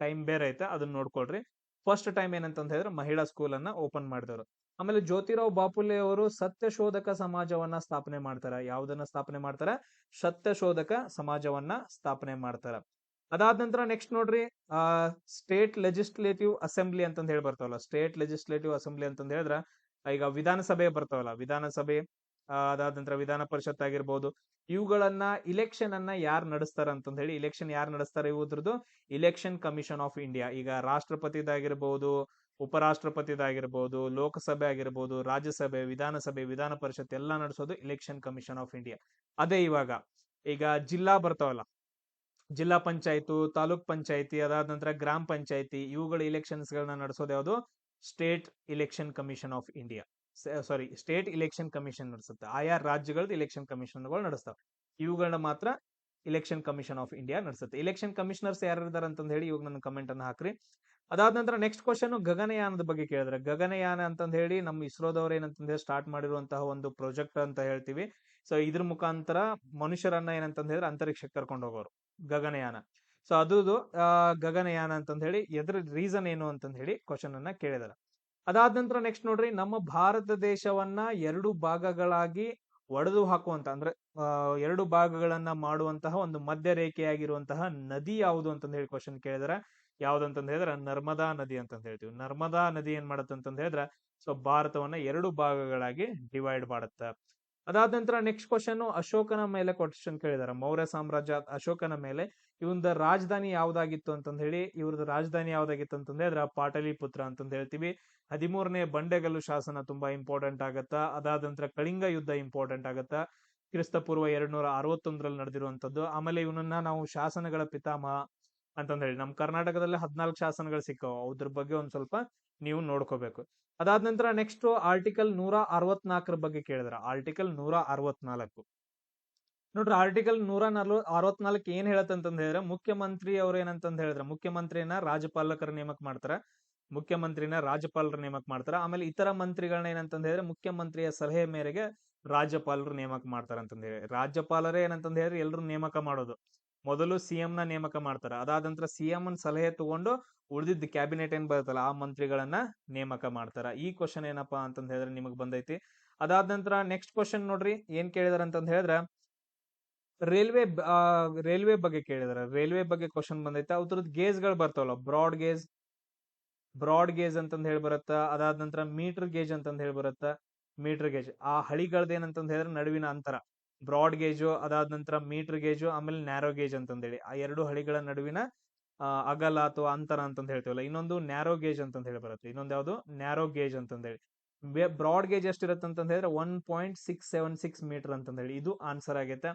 ಟೈಮ್ ಬೇರೆ ಐತೆ, ಅದನ್ನ ನೋಡ್ಕೊಳ್ರಿ. ಫಸ್ಟ್ ಟೈಮ್ ಏನಂತಂದ್ ಹೇಳಿದ್ರೆ ಮಹಿಳಾ ಸ್ಕೂಲ್ ಅನ್ನ ಓಪನ್ ಮಾಡಿದವರು. ಆಮೇಲೆ ಜ್ಯೋತಿರಾವ್ ಬಾಪುಲೆ ಅವರು ಸತ್ಯಶೋಧಕ ಸಮಾಜವನ್ನ ಸ್ಥಾಪನೆ ಮಾಡ್ತಾರ. ಯಾವ್ದನ್ನ ಸ್ಥಾಪನೆ ಮಾಡ್ತಾರ? ಸತ್ಯಶೋಧಕ ಸಮಾಜವನ್ನ ಸ್ಥಾಪನೆ ಮಾಡ್ತಾರ. ಅದಾದ ನಂತರ ನೆಕ್ಸ್ಟ್ ನೋಡ್ರಿ ಸ್ಟೇಟ್ ಲೆಜಿಸ್ಲೇಟಿವ್ ಅಸೆಂಬ್ಲಿ ಅಂತಂದ್ ಹೇಳಿ ಬರ್ತಾವಲ್ಲ, ಸ್ಟೇಟ್ ಲೆಜಿಸ್ಲೇಟಿವ್ ಅಸೆಂಬ್ಲಿ ಅಂತಂದ್ ಹೇಳಿದ್ರ ಈಗ ವಿಧಾನಸಭೆ ಬರ್ತಾವಲ್ಲ, ವಿಧಾನಸಭೆ, ಅದಾದ ನಂತರ ವಿಧಾನ ಪರಿಷತ್ ಆಗಿರ್ಬೋದು, ಇವುಗಳನ್ನ ಇಲೆಕ್ಷನ್ ಅನ್ನ ಯಾರು ನಡೆಸ್ತಾರ ಅಂತಂದ್ ಹೇಳಿ, ಇಲೆಕ್ಷನ್ ಯಾರು ನಡೆಸ್ತಾರೆ ಇವುದ್ರದ್ದು ಇಲೆಕ್ಷನ್ ಕಮಿಷನ್ ಆಫ್ ಇಂಡಿಯಾ. ಈಗ ರಾಷ್ಟ್ರಪತಿದಾಗಿರ್ಬೋದು, ಉಪರಾಷ್ಟ್ರಪತಿದಾಗಿರ್ಬೋದು, ಲೋಕಸಭೆ ಆಗಿರ್ಬೋದು, ರಾಜ್ಯಸಭೆ, ವಿಧಾನಸಭೆ, ವಿಧಾನ ಪರಿಷತ್ ಎಲ್ಲ ನಡೆಸೋದು ಇಲೆಕ್ಷನ್ ಕಮಿಷನ್ ಆಫ್ ಇಂಡಿಯಾ. ಅದೇ ಈಗ ಜಿಲ್ಲಾ ಬರ್ತಾವಲ್ಲ, ಜಿಲ್ಲಾ ಪಂಚಾಯತ್, ತಾಲೂಕ್ ಪಂಚಾಯತಿ, ಅದಾದ ನಂತರ ಗ್ರಾಮ ಪಂಚಾಯತಿ, ಇವುಗಳ ಇಲೆಕ್ಷನ್ಸ್ ಗಳನ್ನ ನಡೆಸೋದು ಯಾವುದು? State Election Commission of India. Sorry, State Election Commission ನಡೆಸುತ್ತೆ. ಆಯಾ ರಾಜ್ಯಗಳದ್ದು ಇಲೆಕ್ಷನ್ ಕಮಿಷನ್ಗಳು ನಡೆಸ್ತಾವ. ಇವುಗಳನ್ನ ಮಾತ್ರ ಇಲೆಕ್ಷನ್ ಕಮಿಷನ್ ಆಫ್ ಇಂಡಿಯಾ ನಡೆಸುತ್ತೆ. ಇಲೆಕ್ಷನ್ ಕಮಿಷನರ್ಸ್ ಯಾರು ಇದಾರೆ ಅಂತಂದ್ ಹೇಳಿ ಇವಾಗ ನನ್ನ ಕಮೆಂಟ್ ಅನ್ನ ಹಾಕ್ರಿ. ಅದಾದ ನಂತರ ನೆಕ್ಸ್ಟ್ ಕ್ವಶನ್ ಗಗನಯಾನದ ಬಗ್ಗೆ ಕೇಳಿದ್ರೆ, ಗಗನಯಾನ ಅಂತಂದ್ ಹೇಳಿ ನಮ್ಮ ಇಸ್ರೋದವ್ರು ಏನಂತಂದ್ ಹೇಳಿ ಸ್ಟಾರ್ಟ್ ಮಾಡಿರುವಂತಹ ಒಂದು ಪ್ರಾಜೆಕ್ಟ್ ಅಂತ ಹೇಳ್ತೀವಿ. ಸೊ ಇದ್ರ ಮುಖಾಂತರ ಮನುಷ್ಯರನ್ನ ಏನಂತಂದ್ ಹೇಳಿದ್ರೆ ಅಂತರಿಕ್ಷಕ್ಕೆ ಕರ್ಕೊಂಡು ಹೋಗೋರು ಗಗನಯಾನ. ಸೊ ಅದ್ರದ್ದು ಗಗನಯಾನ ಅಂತಂದ್ ಹೇಳಿ ಎದ್ರ ರೀಸನ್ ಏನು ಅಂತಂದ್ ಹೇಳಿ ಕ್ವಶನ್ ಅನ್ನ ಕೇಳಿದಾರೆ. ಅದಾದ ನಂತರ ನೆಕ್ಸ್ಟ್ ನೋಡ್ರಿ ನಮ್ಮ ಭಾರತ ದೇಶವನ್ನ 2 ಭಾಗಗಳಾಗಿ ಒಡೆದು ಹಾಕುವಂತ, ಅಂದ್ರೆ 2 ಭಾಗಗಳನ್ನ ಮಾಡುವಂತಹ ಒಂದು ಮಧ್ಯ ರೇಖೆಯಾಗಿರುವಂತಹ ನದಿ ಯಾವುದು ಅಂತಂದ್ ಹೇಳಿ ಕ್ವಶನ್ ಕೇಳಿದಾರೆ. ಯಾವ್ದಂತಂದ್ ಹೇಳಿದ್ರೆ ನರ್ಮದಾ ನದಿ ಅಂತಂದ್ ಹೇಳ್ತೀವಿ. ನರ್ಮದಾ ನದಿ ಏನ್ ಮಾಡತ್ತಂತಂದ್ ಹೇಳಿದ್ರೆ ಸೊ ಭಾರತವನ್ನ 2 ಭಾಗಗಳಾಗಿ ಡಿವೈಡ್ ಮಾಡುತ್ತೆ. ಅದಾದ ನಂತರ ನೆಕ್ಸ್ಟ್ ಕ್ವಶನ್ ಅಶೋಕನ ಮೇಲೆ ಕ್ವಶನ್ ಕೇಳಿದಾರೆ. ಮೌರ್ಯ ಸಾಮ್ರಾಜ್ಯ ಅಶೋಕನ ಮೇಲೆ ಇವಂದ ರಾಜಧಾನಿ ಯಾವ್ದಾಗಿತ್ತು ಅಂತಂದ್ ಹೇಳಿ, ಇವ್ರದ್ದು ರಾಜಧಾನಿ ಯಾವ್ದಾಗಿತ್ತು ಅಂತಂದ್ರೆ ಅದ್ರ ಪಾಟಲಿಪುತ್ರ ಅಂತಂದ್ ಹೇಳ್ತೀವಿ. 13ನೇ ಬಂಡೆಗಲ್ಲು ಶಾಸನ ತುಂಬಾ ಇಂಪಾರ್ಟೆಂಟ್ ಆಗತ್ತ. ಅದಾದ ನಂತರ ಕಳಿಂಗ ಯುದ್ಧ ಇಂಪಾರ್ಟೆಂಟ್ ಆಗತ್ತ, ಕ್ರಿಸ್ತಪೂರ್ವ 261ರಲ್ಲಿ ನಡೆದಿರುವಂತದ್ದು. ಆಮೇಲೆ ಇವನನ್ನ ನಾವು ಶಾಸನಗಳ ಪಿತಾಮಹ ಅಂತಂದ್ ಹೇಳಿ, ನಮ್ ಕರ್ನಾಟಕದಲ್ಲಿ 14 ಶಾಸನಗಳು ಸಿಕ್ಕಾವ, ಅದ್ರ ಬಗ್ಗೆ ಒಂದ್ ಸ್ವಲ್ಪ ನೀವು ನೋಡ್ಕೋಬೇಕು. ಅದಾದ ನಂತರ ನೆಕ್ಸ್ಟ್ ಆರ್ಟಿಕಲ್ 164 ಬಗ್ಗೆ ಕೇಳಿದ್ರ. ಆರ್ಟಿಕಲ್ 164 ನೋಡ್ರಿ, ಆರ್ಟಿಕಲ್ 164 ಏನ್ ಹೇಳತ್ತಂತಂದ್ ಹೇಳಿದ್ರೆ, ಮುಖ್ಯಮಂತ್ರಿ ಅವ್ರ ಏನಂತಂದ್ ಹೇಳಿದ್ರೆ, ಮುಖ್ಯಮಂತ್ರಿನ ರಾಜ್ಯಪಾಲಕರ ನೇಮಕ ಮಾಡ್ತಾರ, ಮುಖ್ಯಮಂತ್ರಿನ ರಾಜ್ಯಪಾಲರ ನೇಮಕ ಮಾಡ್ತಾರ. ಆಮೇಲೆ ಇತರ ಮಂತ್ರಿಗಳನ್ನ ಏನಂತಂದ್ ಹೇಳಿದ್ರೆ ಮುಖ್ಯಮಂತ್ರಿಯ ಸಲಹೆ ಮೇರೆಗೆ ರಾಜ್ಯಪಾಲರು ನೇಮಕ ಮಾಡ್ತಾರ ಅಂತಂದ್ ಹೇಳಿ. ರಾಜ್ಯಪಾಲರೇ ಏನಂತಂದ್ ಹೇಳಿದ್ರೆ ಎಲ್ರು ನೇಮಕ ಮಾಡೋದು. ಮೊದಲು ಸಿಎಂ ನ ನೇಮಕ ಮಾಡ್ತಾರ, ಅದಾದ ನಂತರ ಸಿಎಂ ನ ಸಲಹೆ ತಗೊಂಡು ಉಳಿದಿದ್ದ ಕ್ಯಾಬಿನೆಟ್ ಏನ್ ಬರುತ್ತಲ್ಲ ಆ ಮಂತ್ರಿಗಳನ್ನ ನೇಮಕ ಮಾಡ್ತಾರ. ಈ ಕ್ವಶನ್ ಏನಪ್ಪಾ ಅಂತಂದ್ ಹೇಳಿದ್ರೆ ನಿಮಗ್ ಬಂದೈತಿ. ಅದಾದ ನಂತರ ನೆಕ್ಸ್ಟ್ ಕ್ವಶನ್ ನೋಡ್ರಿ, ಏನ್ ಕೇಳಿದಾರ ಅಂತಂದ್ ಹೇಳಿದ್ರ ರೈಲ್ವೆ ರೈಲ್ವೆ ಬಗ್ಗೆ ಕೇಳಿದಾರ. ರೈಲ್ವೆ ಬಗ್ಗೆ ಕ್ವಶನ್ ಬಂದೈತೆ. ಅವ್ರದ್ದು ಗೇಜ್ ಗಳು ಬರ್ತಾವಲ್ಲ, ಬ್ರಾಡ್ ಗೇಜ್ ಅಂತಂದ್ ಹೇಳಿ ಬರುತ್ತ. ಅದಾದ ನಂತರ ಮೀಟರ್ ಗೇಜ್ ಅಂತಂದ್ ಹೇಳಿ ಬರುತ್ತ. ಮೀಟರ್ ಗೇಜ್ ಆ ಹಳಿಗಳದ್ದು ಏನಂತಂದ್ ಹೇಳಿದ್ರೆ ನಡುವಿನ ಅಂತರ, ಬ್ರಾಡ್ ಗೇಜು, ಅದಾದ ನಂತರ ಮೀಟರ್ ಗೇಜು, ಆಮೇಲೆ ನ್ಯಾರೋ ಗೇಜ್ ಅಂತಂದ್ ಹೇಳಿ ಆ ಎರಡು ಹಳಿಗಳ ನಡುವಿನ ಅಗಲ ಅಥವಾ ಅಂತರ ಅಂತಂದ್ ಹೇಳ್ತೀವಲ್ಲ. ಇನ್ನೊಂದು ನ್ಯಾರೋ ಗೇಜ್ ಅಂತಂದ್ ಹೇಳಿ ಬರುತ್ತೆ. ಇನ್ನೊಂದು ಯಾವ್ದು ನ್ಯಾರೋ ಗೇಜ್ ಅಂತಂದ್ ಹೇಳಿ. ಬ್ರಾಡ್ ಗೇಜ್ ಎಷ್ಟಿರುತ್ತೆ ಅಂತಂದ್ ಹೇಳಿದ್ರೆ 1.676 ಮೀಟರ್ ಅಂತಂದ್ ಹೇಳಿ ಇದು ಆನ್ಸರ್ ಆಗೈತೆ.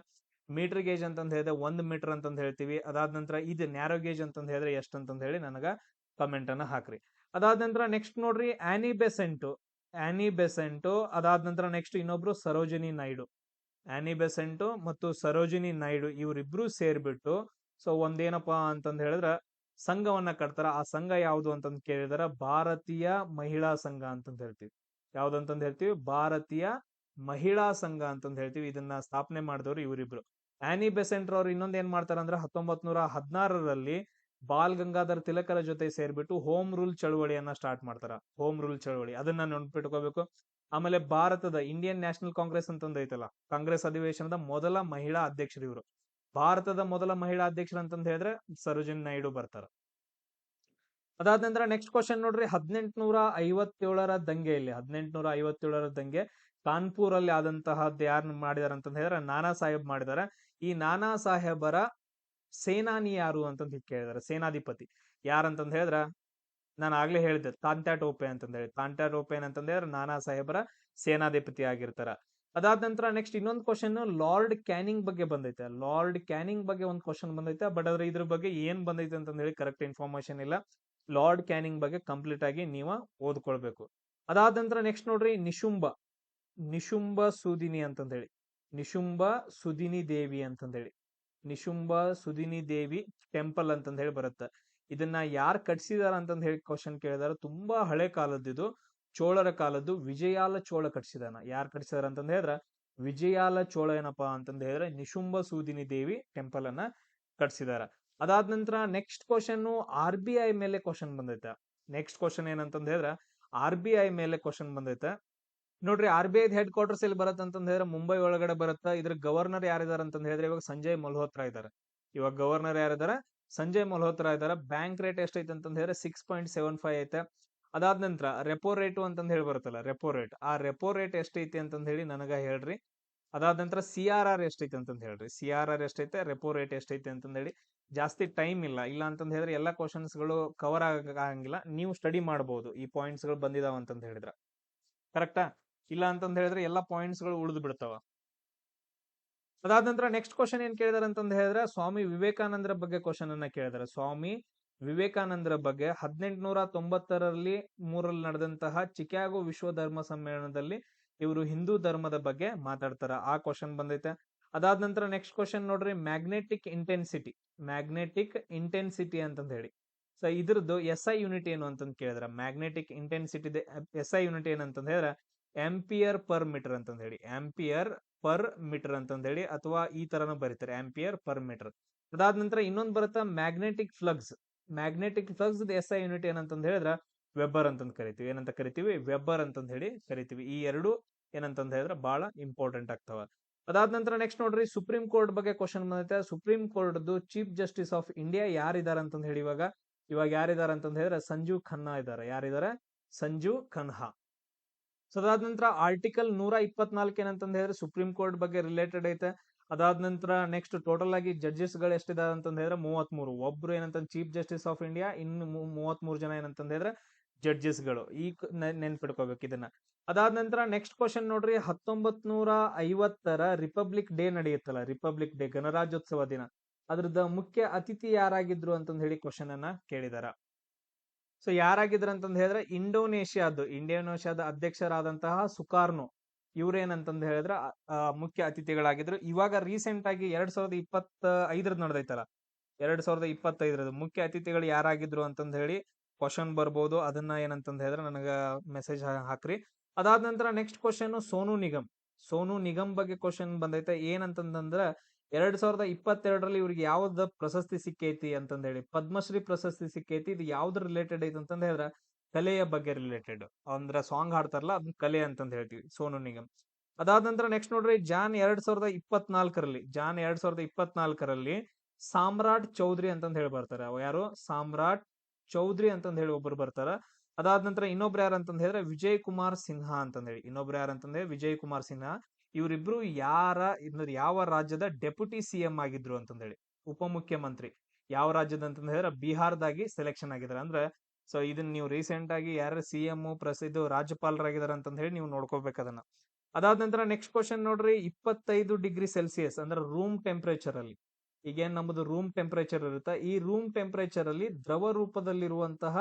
ಮೀಟರ್ ಗೇಜ್ ಅಂತಂದ್ ಹೇಳಿದ್ರೆ 1 ಮೀಟರ್ ಅಂತಂದ್ ಹೇಳ್ತೀವಿ. ಅದಾದ ನಂತರ ಇದು ನ್ಯಾರೋ ಗೇಜ್ ಅಂತಂದ್ ಹೇಳಿದ್ರೆ ಎಷ್ಟ್ ಅಂತಂದ್ ಹೇಳಿ ನನಗ ಕಮೆಂಟ್ ಅನ್ನ ಹಾಕ್ರಿ. ಅದಾದ ನಂತರ ನೆಕ್ಸ್ಟ್ ನೋಡ್ರಿ, ಆನಿ ಬೆಸೆಂಟು. ಅದಾದ ನಂತರ ನೆಕ್ಸ್ಟ್ ಇನ್ನೊಬ್ರು ಸರೋಜಿನಿ ನಾಯ್ಡು. ಆನಿ ಬೆಸೆಂಟು ಮತ್ತು ಸರೋಜಿನಿ ನಾಯ್ಡು ಇವರಿಬ್ರು ಸೇರ್ಬಿಟ್ಟು ಸೊ ಒಂದೇನಪ್ಪಾ ಅಂತಂದ್ ಹೇಳಿದ್ರ ಸಂಘವನ್ನ ಕಟ್ತಾರ. ಆ ಸಂಘ ಯಾವ್ದು ಅಂತಂದ್ ಕೇಳಿದಾರ, ಭಾರತೀಯ ಮಹಿಳಾ ಸಂಘ ಅಂತಂದ್ ಹೇಳ್ತೀವಿ. ಯಾವ್ದಂತಂದ್ ಹೇಳ್ತೀವಿ, ಭಾರತೀಯ ಮಹಿಳಾ ಸಂಘ ಅಂತಂದ್ ಹೇಳ್ತೀವಿ. ಇದನ್ನ ಸ್ಥಾಪನೆ ಮಾಡಿದವರು ಇವರಿಬ್ರು. ಆನಿ ಬೆಸೆಂಟ್ ಅವ್ರು ಇನ್ನೊಂದ್ ಏನ್ ಮಾಡ್ತಾರ ಅಂದ್ರೆ 1916ರಲ್ಲಿ ಬಾಲ್ ಗಂಗಾಧರ್ ತಿಲಕರ ಜೊತೆ ಸೇರ್ಬಿಟ್ಟು ಹೋಮ್ ರೂಲ್ ಚಳವಳಿಯನ್ನ ಸ್ಟಾರ್ಟ್ ಮಾಡ್ತಾರ. ಹೋಮ್ ರೂಲ್ ಚಳವಳಿ ಅದನ್ನ ನೆನ್ಪಿಟ್ಕೋಬೇಕು. ಆಮೇಲೆ ಭಾರತದ ಇಂಡಿಯನ್ ನ್ಯಾಷನಲ್ ಕಾಂಗ್ರೆಸ್ ಅಂತಂದ್ ಐತಲ್ಲ, ಕಾಂಗ್ರೆಸ್ ಅಧಿವೇಶನದ ಮೊದಲ ಮಹಿಳಾ ಅಧ್ಯಕ್ಷರು ಇವರು. ಭಾರತದ ಮೊದಲ ಮಹಿಳಾ ಅಧ್ಯಕ್ಷರು ಅಂತಂದ್ ಹೇಳಿದ್ರೆ ಸರೋಜಿನಿ ನಾಯ್ಡು ಬರ್ತಾರ. ಅದಾದ ನಂತರ ನೆಕ್ಸ್ಟ್ ಕ್ವಶನ್ ನೋಡ್ರಿ, 1857ರ ದಂಗೆಯಲ್ಲಿ 1857ರ ದಂಗೆ ಕಾನ್ಪುರ್ ಅಲ್ಲಿ ಆದಂತಹದ್ದು ಯಾರು ಮಾಡಿದಾರ ಅಂತಂದ್ ಹೇಳಿದ್ರೆ ನಾನಾ ಸಾಹೇಬ್ ಮಾಡಿದಾರೆ. ಈ ನಾನಾ ಸಾಹೇಬರ ಸೇನಾನಿ ಯಾರು ಅಂತಂದ್ ಕೇಳಿದಾರೆ. ಸೇನಾಧಿಪತಿ ಯಾರಂತಂದ್ ಹೇಳಿದ್ರ ನಾನು ಆಗ್ಲೇ ಹೇಳಿದ್ದೆ ತಾಂತ್ಯಾ ಟೋಪೆ ಅಂತಂದ್ ಹೇಳಿ. ತಾಂತ್ಯಾ ಟೋಪೆ ಏನಂತಂದ್ ಹೇಳಿದ್ರೆ ನಾನಾ ಸಾಹೇಬರ ಸೇನಾಧಿಪತಿ ಆಗಿರ್ತಾರ. ಅದಾದ ನಂತರ ನೆಕ್ಸ್ಟ್ ಇನ್ನೊಂದು ಕ್ವಶನ್ ಲಾರ್ಡ್ ಕ್ಯಾನಿಂಗ್ ಬಗ್ಗೆ ಬಂದೈತೆ. ಲಾರ್ಡ್ ಕ್ಯಾನಿಂಗ್ ಬಗ್ಗೆ ಒಂದು ಕ್ವಶನ್ ಬಂದೈತೆ, ಬಟ್ ಆದ್ರೆ ಇದ್ರ ಬಗ್ಗೆ ಏನ್ ಬಂದೈತೆ ಅಂತಂದ್ ಹೇಳಿ ಕರೆಕ್ಟ್ ಇನ್ಫಾರ್ಮೇಶನ್ ಇಲ್ಲ. ಲಾರ್ಡ್ ಕ್ಯಾನಿಂಗ್ ಬಗ್ಗೆ ಕಂಪ್ಲೀಟ್ ಆಗಿ ನೀವು ಓದ್ಕೊಳ್ಬೇಕು. ಅದಾದ ನಂತರ ನೆಕ್ಸ್ಟ್ ನೋಡ್ರಿ, ನಿಶುಂಬ ಸುದಿನಿ ಅಂತಂದ್ ಹೇಳಿ, ನಿಶುಂಬ ಸುದಿನಿ ದೇವಿ ಅಂತಂದ್ ಹೇಳಿ, ನಿಶುಂಬ ಸುದಿನಿ ದೇವಿ ಟೆಂಪಲ್ ಅಂತಂದ್ ಹೇಳಿ ಬರುತ್ತೆ. ಇದನ್ನ ಯಾರು ಕಟ್ಸಿದಾರ ಅಂತಂದ್ ಹೇಳಿ ಕ್ವಶನ್ ಕೇಳಿದಾರ. ತುಂಬಾ ಹಳೆ ಕಾಲದ್ದು ಇದು, ಚೋಳರ ಕಾಲದ್ದು. ವಿಜಯಾಲ ಚೋಳ ಕಟ್ಸಿದಾನ. ಯಾರು ಕಟ್ಸಿದಾರ ಅಂತಂದ್ ಹೇಳಿದ್ರ ವಿಜಯಾಲ ಚೋಳ ಏನಪ್ಪಾ ಅಂತಂದ್ ಹೇಳಿದ್ರೆ ನಿಶುಂಬ ಸೂದಿನಿ ದೇವಿ ಟೆಂಪಲ್ ಅನ್ನ ಕಟ್ಸಿದಾರ. ಅದಾದ ನಂತರ ನೆಕ್ಸ್ಟ್ ಕ್ವಶನ್ RBI ಮೇಲೆ ಕ್ವಶನ್ ಬಂದೈತೆ. ನೆಕ್ಸ್ಟ್ ಕ್ವಶನ್ ಏನಂತಂದ್ ಹೇಳಿದ್ರ RBI ಮೇಲೆ ಕ್ವಶನ್ ಬಂದೈತೆ. ನೋಡ್ರಿ, RBI ಹೆಡ್ ಕ್ವಾರ್ಟರ್ಸ್ ಎಲ್ಲಿ ಬರತ್ತ ಅಂತಂದ್ ಹೇಳಿದ್ರೆ ಮುಂಬೈ ಒಳಗಡೆ ಬರುತ್ತಾ. ಇದ್ರ ಗವರ್ನರ್ ಯಾರಿದಾರ ಅಂತಂದ್ ಹೇಳಿದ್ರೆ ಇವಾಗ ಸಂಜಯ್ ಮಲ್ಹೋತ್ರಾ ಇದಾರೆ. ಇವಾಗ ಗವರ್ನರ್ ಯಾರಿದಾರ, ಸಂಜಯ್ ಮಲ್ಹೋತ್ರಾ ಇದಾರೆ. ಬ್ಯಾಂಕ್ ರೇಟ್ ಎಷ್ಟೈತೆ ಅಂತಂದ್ ಹೇಳಿದ್ರೆ 6.75 ಐತೆ. ಅದಾದ ನಂತರ ರೆಪೋ ರೇಟ್ ಅಂತಂದ್ ಹೇಳಿ ಬರುತ್ತಲ್ಲ, ರೆಪೋ ರೇಟ್, ಆ ರೆಪೋ ರೇಟ್ ಎಷ್ಟೈತಿ ಅಂತಂದ್ ಹೇಳಿ ನನಗ ಹೇಳ್ರಿ. ಅದಾದ ನಂತರ CRR ಎಷ್ಟೈತೆ ಅಂತಂದ್ ಹೇಳ್ರಿ. CRR ಎಷ್ಟೈತೆ, ರೆಪೋ ರೇಟ್ ಎಷ್ಟೈತೆ ಅಂತಂದ್ ಹೇಳಿ. ಜಾಸ್ತಿ ಟೈಮ್ ಇಲ್ಲ ಅಂತಂದ್ ಹೇಳಿದ್ರೆ ಎಲ್ಲಾ ಕ್ವಶನ್ಸ್ ಗಳು ಕವರ್ ಆಗಂಗಿಲ್ಲ. ನೀವು ಸ್ಟಡಿ ಮಾಡಬಹುದು ಈ ಪಾಯಿಂಟ್ಸ್ ಗಳು ಬಂದಿದಾವ ಅಂತಂದ್ ಹೇಳಿದ್ರ. ಕರೆಕ್ಟಾ? ಇಲ್ಲ ಅಂತಂದ್ ಹೇಳಿದ್ರೆ ಎಲ್ಲಾ ಪಾಯಿಂಟ್ಸ್ ಗಳು ಉಳಿದು ಬಿಡ್ತಾವ. ಅದಾದ ನಂತರ ನೆಕ್ಸ್ಟ್ ಕ್ವಶನ್ ಏನ್ ಕೇಳಿದಾರೆ ಅಂತಂದ್ ಹೇಳಿದ್ರೆ ಸ್ವಾಮಿ ವಿವೇಕಾನಂದರ ಬಗ್ಗೆ ಕ್ವಶನ್ ಅನ್ನ ಕೇಳಿದಾರೆ. ಸ್ವಾಮಿ ವಿವೇಕಾನಂದರ ಬಗ್ಗೆ 1893ರಲ್ಲಿ ನಡೆದಂತಹ ಚಿಕಾಗೋ ವಿಶ್ವ ಧರ್ಮ ಸಮ್ಮೇಳನದಲ್ಲಿ ಇವರು ಹಿಂದೂ ಧರ್ಮದ ಬಗ್ಗೆ ಮಾತಾಡ್ತಾರ. ಆ ಕ್ವಶನ್ ಬಂದೈತೆ. ಅದಾದ ನಂತರ ನೆಕ್ಸ್ಟ್ ಕ್ವಶನ್ ನೋಡ್ರಿ, ಮ್ಯಾಗ್ನೆಟಿಕ್ ಇಂಟೆನ್ಸಿಟಿ ಅಂತಂದ್ ಹೇಳಿ. ಸೊ ಇದ್ರದ್ದು SI ಯೂನಿಟ್ ಏನು ಅಂತಂದ್ ಕೇಳಿದ್ರ. ಮ್ಯಾಗ್ನೆಟಿಕ್ ಇಂಟೆನ್ಸಿಟಿ SI ಯೂನಿಟ್ ಏನಂತಂದ್ ಹೇಳಿದ್ರೆ ಆಂಪಿಯರ್ ಪರ್ ಮೀಟರ್ ಅಂತಂದ್ ಹೇಳಿ. ಆಂಪಿಯರ್ ಪರ್ ಮೀಟರ್ ಅಂತಂದ್ ಹೇಳಿ, ಅಥವಾ ಈ ತರನು ಬರೀತಾರೆ ಆಂಪಿಯರ್ ಪರ್ ಮೀಟರ್. ಅದಾದ ನಂತರ ಇನ್ನೊಂದು ಬರುತ್ತಾ ಮ್ಯಾಗ್ನೆಟಿಕ್ ಫ್ಲಕ್ಸ್ SI ಯೂನಿಟ್ ಏನಂತಂದ್ ಹೇಳಿದ್ರ ವೆಬ್ಬರ್ ಅಂತಂದ್ ಕರಿತೀವಿ. ಏನಂತ ಕರಿತೀವಿ? ವೆಬ್ಬರ್ ಅಂತಂದ್ ಹೇಳಿ ಕರಿತೀವಿ. ಈ ಎರಡು ಏನಂತಂದ್ ಹೇಳಿದ್ರೆ ಬಹಳ ಇಂಪಾರ್ಟೆಂಟ್ ಆಗ್ತಾವ. ಅದಾದ ನಂತರ ನೆಕ್ಸ್ಟ್ ನೋಡ್ರಿ, ಸುಪ್ರೀಂ ಕೋರ್ಟ್ ಬಗ್ಗೆ ಕ್ವಶನ್ ಬಂದೈತೆ. Supreme Court Chief Justice of India ಯಾರಿದಾರ ಅಂತಂದ್ ಹೇಳಿ ಇವಾಗ ಯಾರಿದಾರ ಅಂತಂದ್ ಹೇಳಿದ್ರೆ ಸಂಜೀವ್ ಖನ್ನಾ ಇದಾರೆ. ಯಾರಿದಾರೆ? ಸಂಜೀವ್ ಖನ್ಹಾ. ಸೊ ಅದಾದ ನಂತರ ಆರ್ಟಿಕಲ್ 124 ಏನಂತಂದ್ ಹೇಳಿದ್ರೆ ಸುಪ್ರೀಂ ಕೋರ್ಟ್ ಬಗ್ಗೆ ರಿಲೇಟೆಡ್ ಐತೆ. ಅದಾದ ನಂತರ ನೆಕ್ಸ್ಟ್ ಟೋಟಲ್ ಆಗಿ ಜಡ್ಜಸ್ ಗಳು ಎಷ್ಟಿದಾವೆ ಅಂತಂದ್ ಹೇಳಿದ್ರೆ 33. ಒಬ್ರು ಏನಂತಂದ್ ಚೀಫ್ ಜಸ್ಟಿಸ್ ಆಫ್ ಇಂಡಿಯಾ, ಇನ್ನು 33 ಜನ ಏನಂತಂದ್ ಹೇಳಿದ್ರೆ ಜಡ್ಜಸ್ ಗಳು. ಈ ನೆನ್ಪಿಡ್ಕೋಬೇಕು ಇದನ್ನ. ಅದಾದ ನಂತರ ನೆಕ್ಸ್ಟ್ ಕ್ವಶನ್ ನೋಡ್ರಿ, 1950 ರಿಪಬ್ಲಿಕ್ ಡೇ ನಡೆಯುತ್ತಲ್ಲ, ರಿಪಬ್ಲಿಕ್ ಡೇ ಗಣರಾಜ್ಯೋತ್ಸವ ದಿನ, ಅದ್ರದ್ದು ಮುಖ್ಯ ಅತಿಥಿ ಯಾರಾಗಿದ್ರು ಅಂತಂದ್ ಹೇಳಿ ಕ್ವಶನ್ ಅನ್ನ ಕೇಳಿದಾರ. ಸೊ ಯಾರಾಗಿದ್ರು ಅಂತಂದ್ ಹೇಳಿದ್ರೆ ಇಂಡೋನೇಷ್ಯಾದ ಅಧ್ಯಕ್ಷರಾದಂತಹ ಸುಕಾರ್ನೋ ಇವ್ರೇನಂತಂದ್ ಹೇಳಿದ್ರೆ ಮುಖ್ಯ ಅತಿಥಿಗಳಾಗಿದ್ರು. ಇವಾಗ ರೀಸೆಂಟ್ ಆಗಿ 2025 ನಡೆದೈತಲ್ಲ, 2025 ಮುಖ್ಯ ಅತಿಥಿಗಳು ಯಾರಾಗಿದ್ರು ಅಂತಂದ್ ಹೇಳಿ ಕ್ವಶನ್ ಬರ್ಬೋದು. ಅದನ್ನ ಏನಂತಂದ್ ಹೇಳಿದ್ರೆ ನನಗ ಮೆಸೇಜ್ ಹಾಕ್ರಿ. ಅದಾದ ನಂತರ ನೆಕ್ಸ್ಟ್ ಕ್ವಶನ್ ಸೋನು ನಿಗಮ್ ಬಗ್ಗೆ ಕ್ವಶನ್ ಬಂದೈತೆ. ಏನಂತಂದ್ರ 2022ರಲ್ಲಿ ಇವ್ರಿಗೆ ಯಾವ್ದ ಪ್ರಶಸ್ತಿ ಸಿಕ್ಕೈತಿ ಅಂತಂದ್ ಹೇಳಿ, ಪದ್ಮಶ್ರೀ ಪ್ರಶಸ್ತಿ ಸಿಕ್ಕೈತಿ. ಇದು ಯಾವ್ದು ರಿಲೇಟೆಡ್ ಐತಿ ಅಂತಂದ್ ಹೇಳಿದ್ರೆ ಕಲೆಯ ಬಗ್ಗೆ ರಿಲೇಟೆಡ್, ಅಂದ್ರ ಸಾಂಗ್ ಹಾಡ್ತಾರಲ್ಲ ಅದನ್ನ ಕಲೆ ಅಂತಂದ್ ಹೇಳ್ತೀವಿ, ಸೋನು ನಿಗಮ್. ಅದಾದ ನಂತರ ನೆಕ್ಸ್ಟ್ ನೋಡ್ರಿ, ಜಾನ್ 2024ರಲ್ಲಿ ಸಾಮ್ರಾಟ್ ಚೌಧರಿ ಅಂತಂದ್ ಹೇಳಿ ಬರ್ತಾರೆ. ಯಾರು? ಸಾಮ್ರಾಟ್ ಚೌಧರಿ ಅಂತಂದ್ ಹೇಳಿ ಒಬ್ರು ಬರ್ತಾರ. ಅದಾದ ನಂತರ ಇನ್ನೊಬ್ರು ಯಾರು ಅಂತಂದ್ ಹೇಳಿದ್ರೆ ವಿಜಯ್ ಕುಮಾರ್ ಸಿನ್ಹಾ ಅಂತಂದ್ ಹೇಳಿ, ವಿಜಯ್ ಕುಮಾರ್ ಸಿನ್ಹಾ. ಇವರಿಬ್ರು ಯಾವ ರಾಜ್ಯದ ಡೆಪ್ಯೂಟಿ ಸಿಎಂ ಆಗಿದ್ರು ಅಂತಂದ್ ಹೇಳಿ, ಉಪಮುಖ್ಯಮಂತ್ರಿ ಯಾವ ರಾಜ್ಯದ ಅಂತಂದ್ ಹೇಳಿದ್ರೆ ಬಿಹಾರದಾಗಿ ಸೆಲೆಕ್ಷನ್ ಆಗಿದ್ದಾರೆ. ಅಂದ್ರೆ ಸೊ ಇದನ್ನ ನೀವು ರೀಸೆಂಟ್ ಆಗಿ ಯಾರು ಸಿಎಂ ಪ್ರಸಿದ್ಧ ರಾಜ್ಯಪಾಲರಾಗಿದ್ದಾರೆ ಅಂತಂದ್ ಹೇಳಿ ನೀವು ನೋಡ್ಕೋಬೇಕು ಅದನ್ನ. ಅದಾದ ನಂತರ ನೆಕ್ಸ್ಟ್ ಕ್ವಶನ್ ನೋಡ್ರಿ, 25°C ಅಂದ್ರೆ ರೂಮ್ ಟೆಂಪರೇಚರ್ ಅಲ್ಲಿ, ಈಗೇನ್ ನಮ್ಮದು ರೂಮ್ ಟೆಂಪರೇಚರ್ ಇರುತ್ತೆ, ಈ ರೂಮ್ ಟೆಂಪರೇಚರ್ ಅಲ್ಲಿ ದ್ರವ ರೂಪದಲ್ಲಿರುವಂತಹ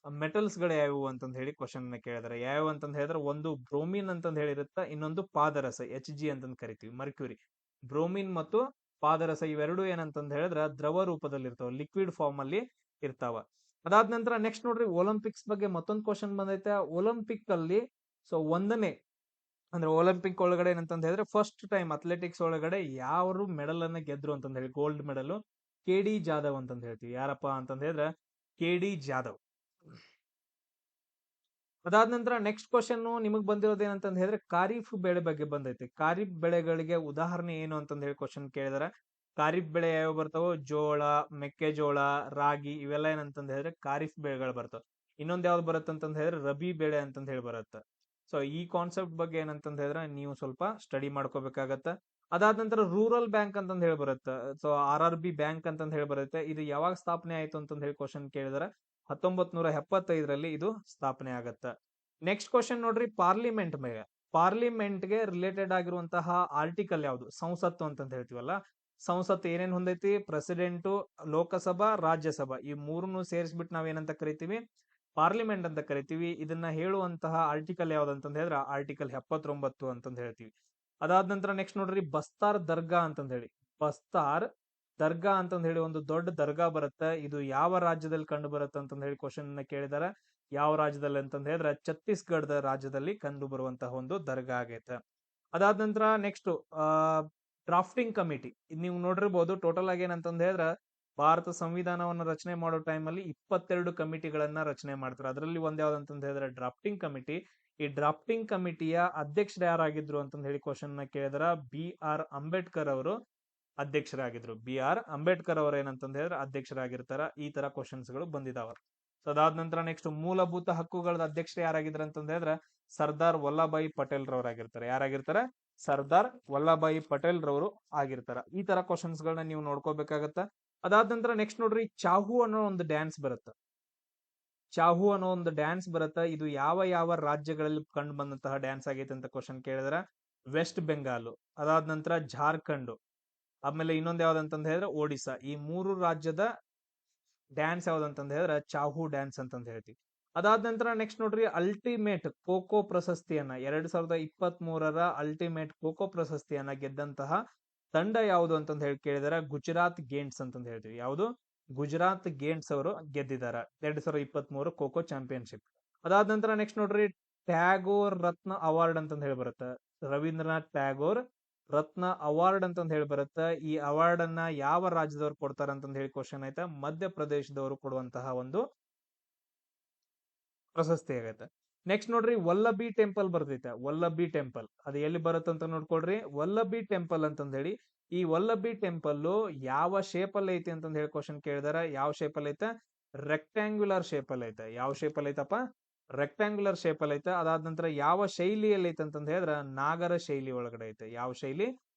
ಮೆಟಲ್ಸ್ ಗಳು ಯಾವ್ಯಾವು ಅಂತಂದ್ ಹೇಳಿ ಕ್ವಶನ್ ಕೇಳಿದಾರೆ. ಯಾವ್ಯಾವ ಅಂತಂದ್ ಹೇಳಿದ್ರೆ ಒಂದು ಬ್ರೋಮಿನ್ ಅಂತಂದ್ ಹೇಳಿರುತ್ತ, ಇನ್ನೊಂದು ಪಾದರಸ HG ಅಂತಂದ್ ಕರಿತೀವಿ, ಮರ್ಕ್ಯೂರಿ. ಬ್ರೋಮಿನ್ ಮತ್ತು ಪಾದರಸ ಇವೆರಡು ಏನಂತಂದ್ ಹೇಳಿದ್ರೆ ದ್ರವ ರೂಪದಲ್ಲಿ ಇರ್ತಾವ, ಲಿಕ್ವಿಡ್ ಫಾರ್ಮ್ ಅಲ್ಲಿ ಇರ್ತಾವ. ಅದಾದ ನಂತರ ನೆಕ್ಸ್ಟ್ ನೋಡ್ರಿ, ಒಲಿಂಪಿಕ್ಸ್ ಬಗ್ಗೆ ಮತ್ತೊಂದು ಕ್ವಶನ್ ಬಂದೈತೆ. ಒಲಿಂಪಿಕ್ ಅಲ್ಲಿ ಸೊ ಒಲಿಂಪಿಕ್ ಒಳಗಡೆ ಏನಂತಂದ್ ಹೇಳಿದ್ರೆ ಫಸ್ಟ್ ಟೈಮ್ ಅಥ್ಲೆಟಿಕ್ಸ್ ಒಳಗಡೆ ಯಾರು ಮೆಡಲ್ ಅನ್ನ ಗೆದ್ರು ಅಂತಂದ್ ಹೇಳಿ, ಗೋಲ್ಡ್ ಮೆಡಲ್ KD ಜಾಧವ್ ಅಂತಂದ್ ಹೇಳ್ತೀವಿ. ಯಾರಪ್ಪ ಅಂತಂದ್ ಹೇಳಿದ್ರೆ KD ಜಾಧವ್. ಅದಾದ ನಂತರ ನೆಕ್ಸ್ಟ್ ಕ್ವಶನ್ ನಿಮಗ್ ಬಂದಿರೋದು ಏನಂತಂದ್ ಹೇಳಿದ್ರೆ ಖಾರಿಫ್ ಬೆಳೆ ಬಗ್ಗೆ ಬಂದೈತೆ. ಖಾರಿಫ್ ಬೆಳೆಗಳಿಗೆ ಉದಾಹರಣೆ ಏನು ಅಂತಂದ್ ಹೇಳಿ ಕ್ವಶನ್ ಕೇಳಿದಾರೆ. ಖಾರಿಫ್ ಬೆಳೆ ಯಾವ ಬರ್ತಾವೋ, ಜೋಳ, ಮೆಕ್ಕೆಜೋಳ, ರಾಗಿ, ಇವೆಲ್ಲ ಏನಂತಂದ್ ಹೇಳಿದ್ರೆ ಖಾರಿಫ್ ಬೆಳೆಗಳು ಬರ್ತಾವ. ಇನ್ನೊಂದ್ ಯಾವ್ದು ಬರುತ್ತೆ ಅಂತಂದ್ ಹೇಳಿದ್ರೆ ರಬಿ ಬೆಳೆ ಅಂತಂದ್ ಹೇಳಿ ಬರುತ್ತೆ. ಸೊ ಈ ಕಾನ್ಸೆಪ್ಟ್ ಬಗ್ಗೆ ಏನಂತಂದ್ ಹೇಳಿದ್ರೆ ನೀವು ಸ್ವಲ್ಪ ಸ್ಟಡಿ ಮಾಡ್ಕೋಬೇಕಾಗತ್ತ. ಅದಾದ ನಂತರ ರೂರಲ್ ಬ್ಯಾಂಕ್ ಅಂತಂದ್ ಹೇಳಿ ಬರುತ್ತೆ. ಸೊ RRB ಬ್ಯಾಂಕ್ ಅಂತಂದ್ ಹೇಳಿ ಬರುತ್ತೆ. ಇದು ಯಾವಾಗ ಸ್ಥಾಪನೆ ಆಯ್ತು ಅಂತಂದ್ ಹೇಳಿ ಕ್ವಶನ್ ಕೇಳಿದಾರೆ. 1975ರಲ್ಲಿ ಇದು ಸ್ಥಾಪನೆ ಆಗತ್ತ. ನೆಕ್ಸ್ಟ್ ಕ್ವಶನ್ ನೋಡ್ರಿ, ಪಾರ್ಲಿಮೆಂಟ್ ಗೆ ರಿಲೇಟೆಡ್ ಆಗಿರುವಂತಹ ಆರ್ಟಿಕಲ್ ಯಾವುದು? ಸಂಸತ್ತು ಅಂತಂತ ಹೇಳ್ತೀವಲ್ಲ, ಸಂಸತ್ತು ಏನೇನ್ ಹೊಂದೈತಿ? ಪ್ರೆಸಿಡೆಂಟ್, ಲೋಕಸಭಾ, ರಾಜ್ಯಸಭಾ, ಈ ಮೂರನ್ನು ಸೇರಿಸ್ಬಿಟ್ಟು ನಾವೇನಂತ ಕರಿತೀವಿ? ಪಾರ್ಲಿಮೆಂಟ್ ಅಂತ ಕರಿತೀವಿ. ಇದನ್ನ ಹೇಳುವಂತಹ ಆರ್ಟಿಕಲ್ ಯಾವ್ದಂತಂದ್ ಹೇಳಿದ್ರೆ ಆರ್ಟಿಕಲ್ 79 ಅಂತಂದ್ ಹೇಳ್ತೀವಿ. ಅದಾದ ನಂತರ ನೆಕ್ಸ್ಟ್ ನೋಡ್ರಿ, ಬಸ್ತಾರ್ ದರ್ಗಾ ಅಂತಂದ್ ಹೇಳಿ, ಬಸ್ತಾರ್ ದರ್ಗಾ ಅಂತಂದ್ ಹೇಳಿ ಒಂದು ದೊಡ್ಡ ದರ್ಗಾ ಬರುತ್ತೆ. ಇದು ಯಾವ ರಾಜ್ಯದಲ್ಲಿ ಕಂಡು ಬರುತ್ತೆ ಅಂತಂದ್ ಹೇಳಿ ಕ್ವಶನ್ ಕೇಳಿದಾರೆ. ಯಾವ ರಾಜ್ಯದಲ್ಲಿ ಅಂತಂದ್ ಹೇಳಿದ್ರೆ ಛತ್ತೀಸ್ಗಢದ ರಾಜ್ಯದಲ್ಲಿ ಕಂಡು ಬರುವಂತಹ ಒಂದು ದರ್ಗಾ ಆಗೈತೆ. ಅದಾದ ನಂತರ ನೆಕ್ಸ್ಟ್ ಡ್ರಾಫ್ಟಿಂಗ್ ಕಮಿಟಿ, ನೀವು ನೋಡಿರ್ಬೋದು. ಟೋಟಲ್ ಆಗಿ ಏನಂತಂದ್ ಹೇಳಿದ್ರೆ ಭಾರತ ಸಂವಿಧಾನವನ್ನು ರಚನೆ ಮಾಡೋ ಟೈಮ್ ಅಲ್ಲಿ 22 ಕಮಿಟಿಗಳನ್ನ ರಚನೆ ಮಾಡ್ತಾರೆ. ಅದರಲ್ಲಿ ಒಂದ್ ಯಾವ್ದಂತಂದ್ ಹೇಳಿದ್ರೆ ಡ್ರಾಫ್ಟಿಂಗ್ ಕಮಿಟಿ. ಈ ಡ್ರಾಫ್ಟಿಂಗ್ ಕಮಿಟಿಯ ಅಧ್ಯಕ್ಷರು ಯಾರಾಗಿದ್ರು ಅಂತಂದ್ ಹೇಳಿ ಕ್ವಶನ್ ಕೇಳಿದ್ರ BR ಅಂಬೇಡ್ಕರ್ ಅವರು ಅಧ್ಯಕ್ಷರಾಗಿದ್ರು. BR ಅಂಬೇಡ್ಕರ್ ಅವರು ಏನಂತಂದ್ ಹೇಳಿದ್ರೆ ಅಧ್ಯಕ್ಷರಾಗಿರ್ತಾರ. ಈ ತರ ಕ್ವಶನ್ಸ್ ಗಳು ಬಂದಿದಾವ. ಸೊ ಅದಾದ ನಂತರ ನೆಕ್ಸ್ಟ್ ಮೂಲಭೂತ ಹಕ್ಕುಗಳ ಅಧ್ಯಕ್ಷರು ಯಾರಾಗಿದ್ರು ಅಂತಂದ್ ಹೇಳಿದ್ರೆ ಸರ್ದಾರ್ ವಲ್ಲಭಾಯಿ ಪಟೇಲ್ ರವರಾಗಿರ್ತಾರೆ. ಯಾರಾಗಿರ್ತಾರೆ? ಸರ್ದಾರ್ ವಲ್ಲಭಾಯಿ ಪಟೇಲ್ ರವರು ಆಗಿರ್ತಾರ. ಈ ತರ ಕ್ವಶನ್ಸ್ ಗಳನ್ನ ನೀವು ನೋಡ್ಕೋಬೇಕಾಗತ್ತ. ಅದಾದ ನಂತರ ನೆಕ್ಸ್ಟ್ ನೋಡ್ರಿ, ಚಾಹು ಅನ್ನೋ ಒಂದು ಡ್ಯಾನ್ಸ್ ಬರುತ್ತೆ. ಇದು ಯಾವ ರಾಜ್ಯಗಳಲ್ಲಿ ಕಂಡು ಬಂದಂತಹ ಡ್ಯಾನ್ಸ್ ಆಗೈತೆ ಅಂತ ಕ್ವಶನ್ ಕೇಳಿದ್ರೆ ವೆಸ್ಟ್ ಬೆಂಗಾಲ್, ಅದಾದ ನಂತರ ಜಾರ್ಖಂಡ್, ಆಮೇಲೆ ಇನ್ನೊಂದ್ ಯಾವ್ದಂತಂದ್ ಹೇಳಿದ್ರೆ ಒಡಿಶಾ. ಈ 3 ರಾಜ್ಯದ ಡ್ಯಾನ್ಸ್ ಯಾವ್ದಂತಂದ್ ಹೇಳಿದ್ರೆ ಚಾಹು ಡ್ಯಾನ್ಸ್ ಅಂತಂದ್ ಹೇಳ್ತೀವಿ. ಅದಾದ ನಂತರ ನೆಕ್ಸ್ಟ್ ನೋಡ್ರಿ, ಅಲ್ಟಿಮೇಟ್ ಖೋಖೋ ಪ್ರಶಸ್ತಿಯನ್ನ 2023ರ ಅಲ್ಟಿಮೇಟ್ ಖೋಖೋ ಪ್ರಶಸ್ತಿಯನ್ನ ಗೆದ್ದಂತಹ ತಂಡ ಯಾವುದು ಅಂತಂದ್ ಹೇಳಿ ಕೇಳಿದಾರೆ. ಗುಜರಾತ್ ಗೇಂಟ್ಸ್ ಅಂತಂದ್ ಹೇಳ್ತೀವಿ. ಯಾವುದು? ಗುಜರಾತ್ ಗೇಂಟ್ಸ್ ಅವರು ಗೆದ್ದಿದ್ದಾರೆ 2023 ಖೋಖೋ ಚಾಂಪಿಯನ್ಶಿಪ್. ಅದಾದ ನಂತರ ನೆಕ್ಸ್ಟ್ ನೋಡ್ರಿ, ಟ್ಯಾಗೋರ್ ರತ್ನ ಅವಾರ್ಡ್ ಅಂತಂದ್ ಹೇಳಿ ಬರುತ್ತೆ. ರವೀಂದ್ರನಾಥ್ ಟ್ಯಾಗೋರ್ ರತ್ನ ಅವಾರ್ಡ್ ಅಂತಂದ್ ಹೇಳಿ ಬರುತ್ತೆ. ಈ ಅವಾರ್ಡ್ ಅನ್ನ ಯಾವ ರಾಜ್ಯದವ್ರು ಕೊಡ್ತಾರ ಅಂತಂದ್ ಹೇಳಿ ಕ್ವಶನ್ ಐತೆ. ಮಧ್ಯಪ್ರದೇಶದವರು ಕೊಡುವಂತಹ ಒಂದು ಪ್ರಶಸ್ತಿ ಆಗೈತೆ. ನೆಕ್ಸ್ಟ್ ನೋಡ್ರಿ, ವಲ್ಲಭಿ ಟೆಂಪಲ್ ಬರ್ತೈತೆ. ವಲ್ಲಭಿ ಟೆಂಪಲ್ ಅದು ಎಲ್ಲಿ ಬರುತ್ತೆ ಅಂತ ನೋಡ್ಕೊಳ್ರಿ. ವಲ್ಲಭಿ ಟೆಂಪಲ್ ಅಂತಂದ್ ಹೇಳಿ, ಈ ವಲ್ಲಭಿ ಟೆಂಪಲ್ ಯಾವ ಶೇಪ್ ಅಲ್ಲಿ ಐತಿ ಅಂತಂದ್ ಹೇಳಿ ಕ್ವಶನ್ ಕೇಳಿದಾರೆ. ಯಾವ ಶೇಪ್ ಅಲ್ಲಿ ಐತೆ? ರೆಕ್ಟ್ಯಾಂಗ್ಯುಲರ್ ಶೇಪ್ ಅಲ್ಲಿ ಐತೆ. ಯಾವ ಶೇಪ್ ಅಲ್ಲಿ ಐತಪ್ಪ? ರೆಕ್ಟಾಂಗ್ಯುಲರ್ ಶೇಪ್ ಅಲ್ಲಿ ಐತೆ. ಅದಾದ ನಂತರ ಯಾವ ಶೈಲಿಯಲ್ಲಿ ಐತೆ ಅಂತಂದ್ ಹೇಳಿದ್ರ ನಾಗರ ಶೈಲಿ ಒಳಗಡೆ ಐತೆ. ಯಾವ ಶೈಲಿ?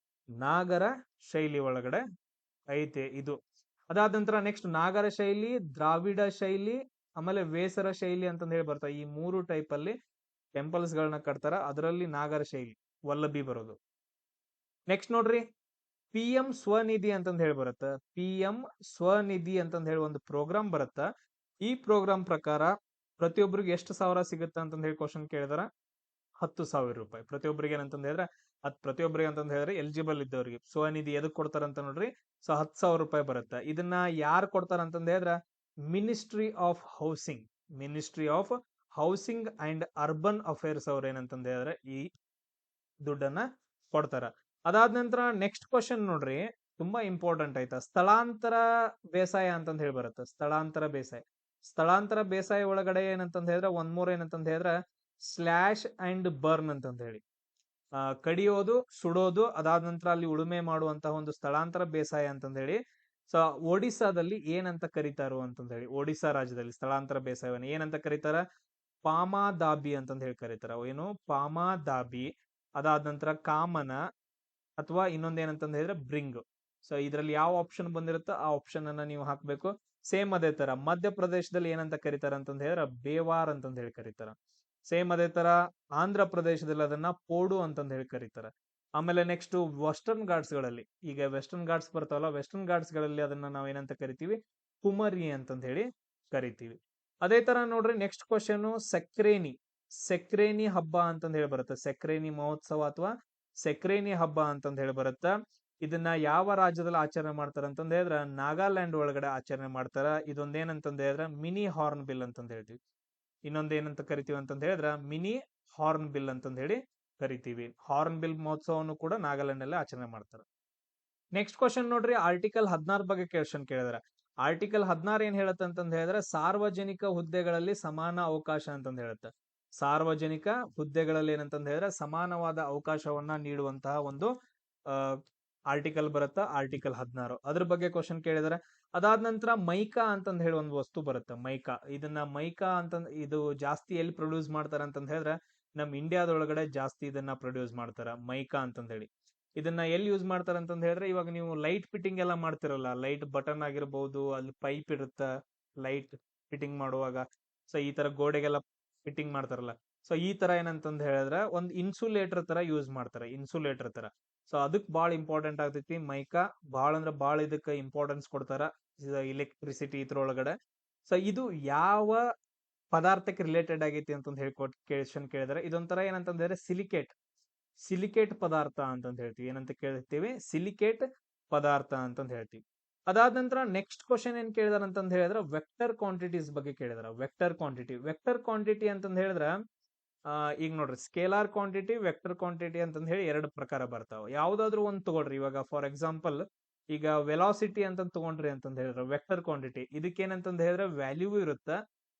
ನಾಗರ ಶೈಲಿ ಒಳಗಡೆ ಐತೆ ಇದು. ಅದಾದ ನಂತರ ನೆಕ್ಸ್ಟ್ ನಾಗರ ಶೈಲಿ, ದ್ರಾವಿಡ ಶೈಲಿ, ಆಮೇಲೆ ವೇಸರ ಶೈಲಿ ಅಂತಂದ್ ಹೇಳಿ ಬರ್ತಾವ. ಈ 3 ಟೈಪ್ ಅಲ್ಲಿ ಟೆಂಪಲ್ಸ್ ಗಳನ್ನ ಕಟ್ತಾರ. ಅದರಲ್ಲಿ ನಾಗರ ಶೈಲಿ ವಲ್ಲಭಿ ಬರೋದು. ನೆಕ್ಸ್ಟ್ ನೋಡ್ರಿ, ಪಿ ಎಂ ಸ್ವನಿಧಿ ಅಂತಂದ್ ಹೇಳಿ ಬರುತ್ತ. ಪಿ ಎಂ ಸ್ವನಿಧಿ ಅಂತಂದ್ ಹೇಳಿ ಒಂದು ಪ್ರೋಗ್ರಾಮ್ ಬರುತ್ತ. ಈ ಪ್ರೋಗ್ರಾಮ್ ಪ್ರಕಾರ ಪ್ರತಿಯೊಬ್ಬರಿಗೆ ಎಷ್ಟು ಸಾವಿರ ಸಿಗುತ್ತೆ ಅಂತಂದ್ ಹೇಳಿ ಕ್ವಶನ್ ಕೇಳಿದಾರ. 10,000 ರೂಪಾಯಿ ಪ್ರತಿಯೊಬ್ಬರಿಗೆ. ಏನಂತಂದ್ ಹೇಳಿದ್ರೆ ಪ್ರತಿಯೊಬ್ಬರಿಗೆ ಅಂತಂದ್ ಹೇಳಿದ್ರೆ ಎಲಿಜಿಬಲ್ ಇದ್ದವ್ರಿಗೆ ಸ್ವನಿಧಿ ಎದಕ್ ಕೊಡ್ತಾರಂತ ನೋಡ್ರಿ. ಸೊ 10,000 ರೂಪಾಯಿ ಬರುತ್ತೆ. ಇದನ್ನ ಯಾರು ಕೊಡ್ತಾರ ಅಂತಂದ್ ಹೇಳಿದ್ರೆ ministry of housing, ministry of housing and urban affairs ಅವ್ರ ಏನಂತಂದ್ ಹೇಳಿದ್ರೆ ಈ ದುಡ್ಡನ್ನ ಕೊಡ್ತಾರ. ಅದಾದ ನಂತರ ನೆಕ್ಸ್ಟ್ ಕ್ವಶನ್ ನೋಡ್ರಿ, ತುಂಬಾ ಇಂಪಾರ್ಟೆಂಟ್ ಆಯ್ತಾ. ಸ್ಥಳಾಂತರ ಬೇಸಾಯ ಅಂತಂದ್ ಹೇಳಿ ಬರುತ್ತೆ. ಸ್ಥಳಾಂತರ ಬೇಸಾಯ. ಸ್ಥಳಾಂತರ ಬೇಸಾಯ ಒಳಗಡೆ ಏನಂತಂದ್ ಹೇಳಿದ್ರೆ ಒಂದ್ ಮೂರ್ ಏನಂತಂದ್ ಹೇಳಿದ್ರೆ ಸ್ಲ್ಯಾಶ್ ಅಂಡ್ ಬರ್ನ್ ಅಂತಂದ್ ಹೇಳಿ ಕಡಿಯೋದು, ಸುಡೋದು, ಅದಾದ ನಂತರ ಅಲ್ಲಿ ಉಳುಮೆ ಮಾಡುವಂತಹ ಒಂದು ಸ್ಥಳಾಂತರ ಬೇಸಾಯ ಅಂತಂದ್ ಹೇಳಿ. ಸೊ ಒಡಿಸ್ಸಾದಲ್ಲಿ ಏನಂತ ಕರೀತಾರೋ ಅಂತಂದ್ ಹೇಳಿ, ಒಡಿಸ್ಸಾ ರಾಜ್ಯದಲ್ಲಿ ಸ್ಥಳಾಂತರ ಬೇಸಾಯವನ್ನ ಏನಂತ ಕರೀತಾರ? ಪಾಮಾದಾಬಿ ಅಂತಂದ್ ಹೇಳಿ ಕರೀತಾರ. ಏನು? ಪಾಮಾದಾಬಿ. ಅದಾದ ನಂತರ ಕಾಮನ, ಅಥವಾ ಇನ್ನೊಂದ್ ಏನಂತಂದ್ ಹೇಳಿದ್ರೆ ಬ್ರಿಂಗ್. ಸೊ ಇದ್ರಲ್ಲಿ ಯಾವ ಆಪ್ಷನ್ ಬಂದಿರುತ್ತೋ ಆ ಆಪ್ಷನ್ ಅನ್ನ ನೀವು ಹಾಕ್ಬೇಕು. ಸೇಮ್ ಅದೇ ತರ ಮಧ್ಯಪ್ರದೇಶದಲ್ಲಿ ಏನಂತ ಕರೀತಾರ ಅಂತಂದ್ ಹೇಳಿದ್ರೆ ಬೇವಾರ್ ಅಂತಂದ್ ಹೇಳಿ ಕರೀತಾರ. ಸೇಮ್ ಅದೇ ತರ ಆಂಧ್ರ ಪ್ರದೇಶದಲ್ಲಿ ಅದನ್ನ ಪೋಡು ಅಂತಂದ್ ಹೇಳಿ ಕರೀತಾರ. ಆಮೇಲೆ ನೆಕ್ಸ್ಟ್ ವೆಸ್ಟರ್ನ್ ಘಾಟ್ಸ್ ಗಳಲ್ಲಿ, ಈಗ ವೆಸ್ಟರ್ನ್ ಘಾಟ್ಸ್ ಬರ್ತಾವಲ್ಲ, ವೆಸ್ಟರ್ನ್ ಘಾಟ್ಸ್ ಗಳಲ್ಲಿ ಅದನ್ನ ನಾವು ಏನಂತ ಕರಿತೀವಿ? ಕುಮರಿ ಅಂತಂದ್ ಹೇಳಿ ಕರಿತೀವಿ. ಅದೇ ತರ ನೋಡ್ರಿ, ನೆಕ್ಸ್ಟ್ ಕ್ವಶನ್ ಸಕ್ರೇನಿ. ಸಕ್ರೇನಿ ಹಬ್ಬ ಅಂತಂದ್ ಹೇಳಿ ಬರುತ್ತೆ. ಸಕ್ರೇನಿ ಮಹೋತ್ಸವ ಅಥವಾ ಸಕ್ರೇನಿ ಹಬ್ಬ ಅಂತಂದ್ ಹೇಳಿ ಬರುತ್ತ. ಇದನ್ನ ಯಾವ ರಾಜ್ಯದಲ್ಲಿ ಆಚರಣೆ ಮಾಡ್ತಾರ ಅಂತಂದ್ ಹೇಳಿದ್ರ ನಾಗಾಲ್ಯಾಂಡ್ ಒಳಗಡೆ ಆಚರಣೆ ಮಾಡ್ತಾರ. ಇದೊಂದೇನಂತಂದ್ ಹೇಳಿದ್ರ ಮಿನಿ ಹಾರ್ನ್ ಬಿಲ್ ಅಂತಂದ್ ಹೇಳ್ತೀವಿ. ಇನ್ನೊಂದ್ ಏನಂತ ಕರಿತೀವಿ ಅಂತಂದ್ ಹೇಳಿದ್ರ ಮಿನಿ ಹಾರ್ನ್ ಬಿಲ್ ಅಂತಂದ್ ಹೇಳಿ ಕರಿತೀವಿ. ಹಾರ್ನ್ ಬಿಲ್ ಮಹೋತ್ಸವವನ್ನು ಕೂಡ ನಾಗಾಲ್ಯಾಂಡ್ ಅಲ್ಲಿ ಆಚರಣೆ ಮಾಡ್ತಾರ. ನೆಕ್ಸ್ಟ್ ಕ್ವಶನ್ ನೋಡ್ರಿ, ಆರ್ಟಿಕಲ್ 16 ಬಗ್ಗೆ ಕ್ವಶನ್ ಕೇಳಿದ್ರ. ಆರ್ಟಿಕಲ್ 16 ಏನ್ ಹೇಳುತ್ತೆ ಅಂತಂದ್ ಹೇಳಿದ್ರೆ ಸಾರ್ವಜನಿಕ ಹುದ್ದೆಗಳಲ್ಲಿ ಸಮಾನ ಅವಕಾಶ ಅಂತಂದ್ ಹೇಳುತ್ತೆ. ಸಾರ್ವಜನಿಕ ಹುದ್ದೆಗಳಲ್ಲಿ ಏನಂತಂದ್ ಹೇಳಿದ್ರೆ ಸಮಾನವಾದ ಅವಕಾಶವನ್ನ ನೀಡುವಂತಹ ಒಂದು ಆರ್ಟಿಕಲ್ ಬರುತ್ತ, ಆರ್ಟಿಕಲ್ 16. ಅದ್ರ ಬಗ್ಗೆ ಕ್ವಶನ್ ಕೇಳಿದಾರೆ. ಅದಾದ ನಂತರ ಮೈಕಾ ಅಂತಂದ್ ಹೇಳಿ ಒಂದು ವಸ್ತು ಬರುತ್ತೆ. ಮೈಕಾ, ಇದನ್ನ ಮೈಕಾ ಅಂತಂದ್ ಇದು ಜಾಸ್ತಿ ಎಲ್ಲಿ ಪ್ರೊಡ್ಯೂಸ್ ಮಾಡ್ತಾರ ಅಂತಂದ್ ಹೇಳಿದ್ರೆ ನಮ್ ಇಂಡಿಯಾದೊಳಗಡೆ ಜಾಸ್ತಿ ಇದನ್ನ ಪ್ರೊಡ್ಯೂಸ್ ಮಾಡ್ತಾರ, ಮೈಕಾ ಅಂತಂದ್ ಹೇಳಿ. ಇದನ್ನ ಎಲ್ಲಿ ಯೂಸ್ ಮಾಡ್ತಾರ ಅಂತಂದ್ ಹೇಳಿದ್ರೆ ಇವಾಗ ನೀವು ಲೈಟ್ ಫಿಟ್ಟಿಂಗ್ ಎಲ್ಲ ಮಾಡ್ತಿರಲ್ಲ, ಲೈಟ್ ಬಟನ್ ಆಗಿರ್ಬಹುದು, ಅಲ್ಲಿ ಪೈಪ್ ಇರುತ್ತ ಲೈಟ್ ಫಿಟ್ಟಿಂಗ್ ಮಾಡುವಾಗ. ಸೊ ಈ ತರ ಗೋಡೆಗೆಲ್ಲ ಫಿಟ್ಟಿಂಗ್ ಮಾಡ್ತಾರಲ್ಲ, ಸೊ ಈ ತರ ಏನಂತಂದ್ ಹೇಳಿದ್ರೆ ಒಂದು ಇನ್ಸುಲೇಟರ್ ತರ ಯೂಸ್ ಮಾಡ್ತಾರೆ, ಇನ್ಸುಲೇಟರ್ ತರ. ಸೊ ಅದಕ್ ಬಾಳ ಇಂಪಾರ್ಟೆಂಟ್ ಆಗ್ತೈತಿ ಮೈಕಾ. ಬಾಳ ಅಂದ್ರೆ ಬಾಳ ಇದಕ್ಕೆ ಇಂಪಾರ್ಟೆನ್ಸ್ ಕೊಡ್ತಾರ ಎಲೆಕ್ಟ್ರಿಸಿಟಿ ಇದ್ರೊಳಗಡೆ. ಸೊ ಇದು ಯಾವ ಪದಾರ್ಥಕ್ಕೆ ರಿಲೇಟೆಡ್ ಆಗೈತಿ ಅಂತಂದ್ ಹೇಳಿ ಕ್ವಶನ್ ಕೇಳಿದಾರೆ. ಇದೊಂಥರ ಏನಂತಂದ್ ಹೇಳಿದ್ರೆ ಸಿಲಿಕೇಟ್, ಸಿಲಿಕೇಟ್ ಪದಾರ್ಥ ಅಂತಂದ್ ಹೇಳ್ತೀವಿ. ಏನಂತ ಕೇಳ್ತೀವಿ? ಸಿಲಿಕೇಟ್ ಪದಾರ್ಥ ಅಂತಂದ್ ಹೇಳ್ತೀವಿ. ಅದಾದ ನಂತರ ನೆಕ್ಸ್ಟ್ ಕ್ವಶನ್ ಏನ್ ಕೇಳಿದಾರ ಅಂತಂದ್ ಹೇಳಿದ್ರೆ ವೆಕ್ಟರ್ ಕ್ವಾಂಟಿಟೀಸ್ ಬಗ್ಗೆ ಕೇಳಿದಾರ. ವೆಕ್ಟರ್ ಕ್ವಾಂಟಿಟಿ, ವೆಕ್ಟರ್ ಕ್ವಾಂಟಿಟಿ ಅಂತಂದ್ ಹೇಳಿದ್ರ ಈಗ ನೋಡ್ರಿ, ಸ್ಕೇಲಾರ್ ಕ್ವಾಂಟಿಟಿ, ವೆಕ್ಟರ್ ಕ್ವಾಂಟಿಟಿ ಅಂತಂದ್ ಹೇಳಿ 2 ಪ್ರಕಾರ ಬರ್ತಾವ. ಯಾವ್ದಾದ್ರು ಒಂದ್ ತಗೊಳ್ರಿ. ಇವಾಗ ಫಾರ್ ಎಕ್ಸಾಂಪಲ್ ಈಗ ವೆಲಾಸಿಟಿ ಅಂತ ತಗೊಂಡ್ರಿ ಅಂತಂದ್ ಹೇಳಿದ್ರೆ ವೆಕ್ಟರ್ ಕ್ವಾಂಟಿಟಿ, ಇದಕ್ಕೇನಂತಂದ್ ಹೇಳಿದ್ರೆ ವ್ಯಾಲ್ಯೂ ಇರುತ್ತ,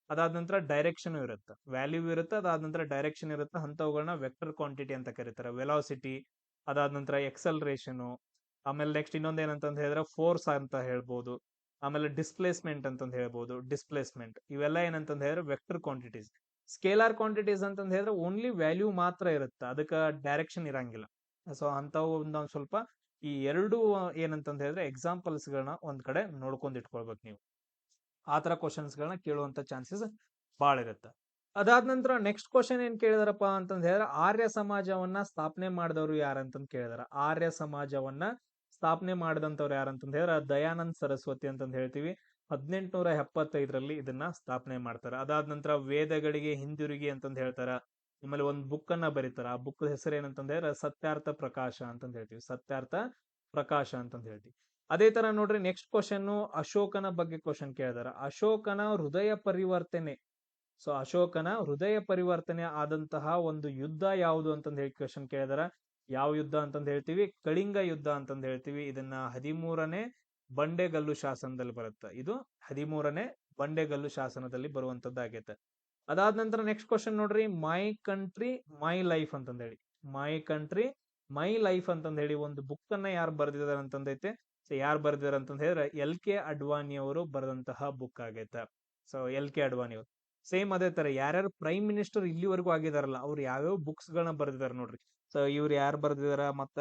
ಅದಾದ ನಂತರ ಡೈರೆಕ್ಷನ್ ಇರುತ್ತೆ. ವ್ಯಾಲ್ಯೂ ಇರುತ್ತೆ, ಅದಾದ ನಂತರ ಡೈರೆಕ್ಷನ್ ಇರುತ್ತೆ. ಅಂತವುಗಳನ್ನ ವೆಕ್ಟರ್ ಕ್ವಾಂಟಿಟಿ ಅಂತ ಕರೀತಾರೆ. ವೆಲಾಸಿಟಿ, ಅದಾದ ನಂತರ ಎಕ್ಸಲ್ರೇಷನ್, ಆಮೇಲೆ ನೆಕ್ಸ್ಟ್ ಇನ್ನೊಂದ್ ಏನಂತಂದ್ ಹೇಳಿದ್ರೆ ಫೋರ್ಸ್ ಅಂತ ಹೇಳ್ಬೋದು, ಆಮೇಲೆ ಡಿಸ್ಪ್ಲೇಸ್ಮೆಂಟ್ ಅಂತಂದ್ ಹೇಳ್ಬೋದು, ಡಿಸ್ಪ್ಲೇಸ್ಮೆಂಟ್. ಇವೆಲ್ಲ ಏನಂತಂದ್ ಹೇಳಿದ್ರೆ ವೆಕ್ಟರ್ ಕ್ವಾಂಟಿಟೀಸ್. ಸ್ಕೇಲಾರ್ ಕ್ವಾಂಟಿಟೀಸ್ ಅಂತಂದ್ ಹೇಳಿದ್ರೆ ಓನ್ಲಿ ವ್ಯಾಲ್ಯೂ ಮಾತ್ರ ಇರುತ್ತೆ, ಅದಕ್ಕೆ ಡೈರೆಕ್ಷನ್ ಇರಂಗಿಲ್ಲ. ಸೊ ಅಂತವು ಒಂದ್ ಸ್ವಲ್ಪ ಈ ಎರಡು ಏನಂತಂದ್ ಹೇಳಿದ್ರೆ ಎಕ್ಸಾಂಪಲ್ಸ್ ಗಳನ್ನ ಒಂದ್ ಕಡೆ ನೋಡ್ಕೊಂಡ್ ಇಟ್ಕೊಳ್ಬೇಕು ನೀವು. ಆತರ ಕ್ವಶನ್ಸ್ ಗಳನ್ನ ಕೇಳುವಂತ ಚಾನ್ಸಸ್ ಬಾಳ ಇರುತ್ತೆ. ಅದಾದ ನಂತರ ನೆಕ್ಸ್ಟ್ ಕ್ವಶನ್ ಏನ್ ಕೇಳಿದಾರಪ್ಪ ಅಂತಂದ್ ಹೇಳಿದ್ರೆ ಆರ್ಯ ಸಮಾಜವನ್ನ ಸ್ಥಾಪನೆ ಮಾಡಿದವರು ಯಾರಂತಂದ್ ಕೇಳಿದಾರ. ಆರ್ಯ ಸಮಾಜವನ್ನ ಸ್ಥಾಪನೆ ಮಾಡಿದಂತವ್ರು ಯಾರಂತಂದ್ ಹೇಳಿದ್ರೆ ದಯಾನಂದ್ ಸರಸ್ವತಿ ಅಂತಂದ್ ಹೇಳ್ತೀವಿ. 1875ರಲ್ಲಿ ಇದನ್ನ ಸ್ಥಾಪನೆ ಮಾಡ್ತಾರ. ಅದಾದ ನಂತರ ವೇದಗಳಿಗೆ ಹಿಂದಿರುಗಿ ಅಂತಂದ್ ಹೇಳ್ತಾರ. ಆಮೇಲೆ ಒಂದ್ ಬುಕ್ ಅನ್ನ ಬರೀತಾರ. ಆ ಬುಕ್ ಹೆಸರು ಏನಂತಂದ್ ಹೇಳಿದ್ರೆ ಸತ್ಯಾರ್ಥ ಪ್ರಕಾಶ ಅಂತಂದ್ ಹೇಳ್ತೀವಿ. ಸತ್ಯಾರ್ಥ ಪ್ರಕಾಶ ಅಂತಂದ್ ಹೇಳ್ತೀವಿ. ಅದೇ ತರ ನೋಡ್ರಿ, ನೆಕ್ಸ್ಟ್ ಕ್ವಶನ್ ಅಶೋಕನ ಬಗ್ಗೆ ಕ್ವಶನ್ ಕೇಳಿದಾರ. ಅಶೋಕನ ಹೃದಯ ಪರಿವರ್ತನೆ, ಸೊ ಅಶೋಕನ ಹೃದಯ ಪರಿವರ್ತನೆ ಆದಂತಹ ಒಂದು ಯುದ್ಧ ಯಾವುದು ಅಂತಂದ್ ಹೇಳಿ ಕ್ವಶನ್ ಕೇಳಿದಾರ. ಯಾವ ಯುದ್ಧ ಅಂತಂದ್ ಹೇಳ್ತೀವಿ? ಕಳಿಂಗ ಯುದ್ಧ ಅಂತಂದ್ ಹೇಳ್ತೀವಿ. ಇದನ್ನ 13ನೇ ಬಂಡೆಗಲ್ಲು ಶಾಸನದಲ್ಲಿ ಬರುತ್ತೆ. ಇದು 13ನೇ ಬಂಡೆಗಲ್ಲು ಶಾಸನದಲ್ಲಿ ಬರುವಂತದ್ದಾಗೈತೆ. ಅದಾದ ನಂತರ ನೆಕ್ಸ್ಟ್ ಕ್ವಶನ್ ನೋಡ್ರಿ, ಮೈ ಕಂಟ್ರಿ ಮೈ ಲೈಫ್ ಅಂತಂದ್ ಹೇಳಿ. ಮೈ ಕಂಟ್ರಿ ಮೈ ಲೈಫ್ ಅಂತಂದ್ ಹೇಳಿ ಒಂದು ಬುಕ್ ಅನ್ನ ಯಾರು ಬರ್ದಿದಾರ ಅಂತಂದೈತೆ. ಸೊ ಯಾರು ಬರ್ದಿದಾರ ಅಂತಂದ್ ಹೇಳಿದ್ರೆ LK ಅಡ್ವಾಣಿ ಅವರು ಬರೆದಂತಹ ಬುಕ್ ಆಗೈತೆ. ಸೊ LK ಅಡ್ವಾಣಿ ಅವರು. ಸೇಮ್ ಅದೇ ತರ ಯಾರ್ಯಾರು ಪ್ರೈಮ್ ಮಿನಿಸ್ಟರ್ ಇಲ್ಲಿವರೆಗೂ ಆಗಿದಾರಲ್ಲ ಅವ್ರು ಯಾವ್ಯಾವ ಬುಕ್ಸ್ ಗಳನ್ನ ಬರ್ದಿದಾರ ನೋಡ್ರಿ. ಸೊ ಇವ್ರು ಯಾರು ಬರ್ದಿದಾರ ಮತ್ತ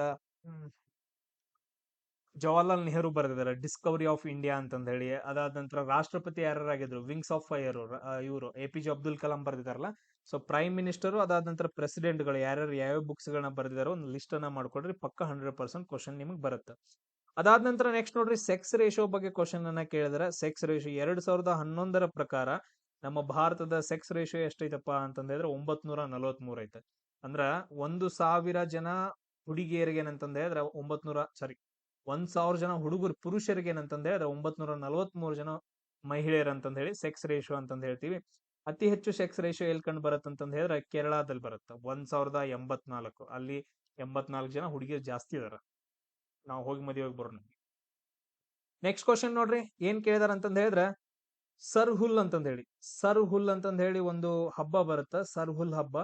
ಜವಾಹರ್ಲಾಲ್ ನೆಹರು ಬರೆದಿದ್ದಾರೆ ಡಿಸ್ಕವರಿ ಆಫ್ ಇಂಡಿಯಾ ಅಂತಂದ ಹೇಳಿ. ಅದಾದ ನಂತರ ರಾಷ್ಟ್ರಪತಿ ಯಾರಾಗಿದ್ರು ವಿಂಗ್ಸ್ ಆಫ್ ಫೈರ್ ಇವರು APJ ಅಬ್ದುಲ್ ಕಲಾಂ ಬರ್ದಿದಾರಲ್ಲ. ಸೊ ಪ್ರೈಮ್ ಮಿನಿಸ್ಟರ್ ಅದಾದ ನಂತರ ಪ್ರೆಸಿಡೆಂಟ್ ಗಳು ಯಾರ್ಯಾರು ಯಾವ್ಯಾವ ಬುಕ್ಸ್ ಗಳನ್ನ ಬರ್ದಿದಾರೋ ಒಂದು ಲಿಸ್ಟ್ ಅನ್ನ ಮಾಡ್ಕೊಡ್ರಿ, ಪಕ್ಕ 100% ಕ್ವಶನ್ ನಿಮಗೆ ಬರುತ್ತೆ. ಅದಾದ ನಂತರ ನೆಕ್ಸ್ಟ್ ನೋಡ್ರಿ ಸೆಕ್ಸ್ ರೇಷಿಯೋ ಬಗ್ಗೆ ಕ್ವಶನ್ ಅನ್ನ ಕೇಳಿದ್ರೆ, ಸೆಕ್ಸ್ ರೇಷಿಯೋ 2011 ಪ್ರಕಾರ ನಮ್ಮ ಭಾರತದ ಸೆಕ್ಸ್ ರೇಷಿಯೋ ಎಷ್ಟೈತಪ್ಪ ಅಂತಂದ ಹೇಳಿದ್ರೆ 943 ಐತೆ. ಅಂದ್ರ 1,000 ಜನ ಹುಡುಗಿಯರಿಗೆ ಏನಂತಂದ ಹೇಳಿದ್ರೆ 1,000 ಜನ ಹುಡುಗರು ಪುರುಷರಿಗೆ ಏನಂತಂದ ಹೇಳಿದ್ರೆ 943 ಜನ ಮಹಿಳೆಯರು ಅಂತಂದ ಹೇಳಿ ಸೆಕ್ಸ್ ರೇಷಿಯೋ ಅಂತಂದ ಹೇಳ್ತೀವಿ. ಅತಿ ಹೆಚ್ಚು ಸೆಕ್ಸ್ ರೇಷಿಯೋ ಎಲ್ಲಿ ಕಂಡು ಬರುತ್ತೆ ಅಂತಂದ ಹೇಳಿದ್ರೆ ಕೇರಳದಲ್ಲಿ ಬರುತ್ತೆ 1,084. ಅಲ್ಲಿ 84 ಜನ ಹುಡುಗಿಯರು ಜಾಸ್ತಿ ಇದಾರ. ನಾವು ಹೋಗಿ ಮದುವೆ ಬರೋಣ. ನೆಕ್ಸ್ಟ್ ಕ್ವಶನ್ ನೋಡ್ರಿ ಏನ್ ಕೇಳಿದಾರ ಅಂತಂದ ಹೇಳಿದ್ರೆ ಸರ್ಹುಲ್ ಅಂತಂದ ಹೇಳಿ. ಸರ್ಹುಲ್ ಅಂತಂದ ಹೇಳಿ ಒಂದು ಹಬ್ಬ ಬರುತ್ತೆ, ಸರ್ಹುಲ್ ಹಬ್ಬ.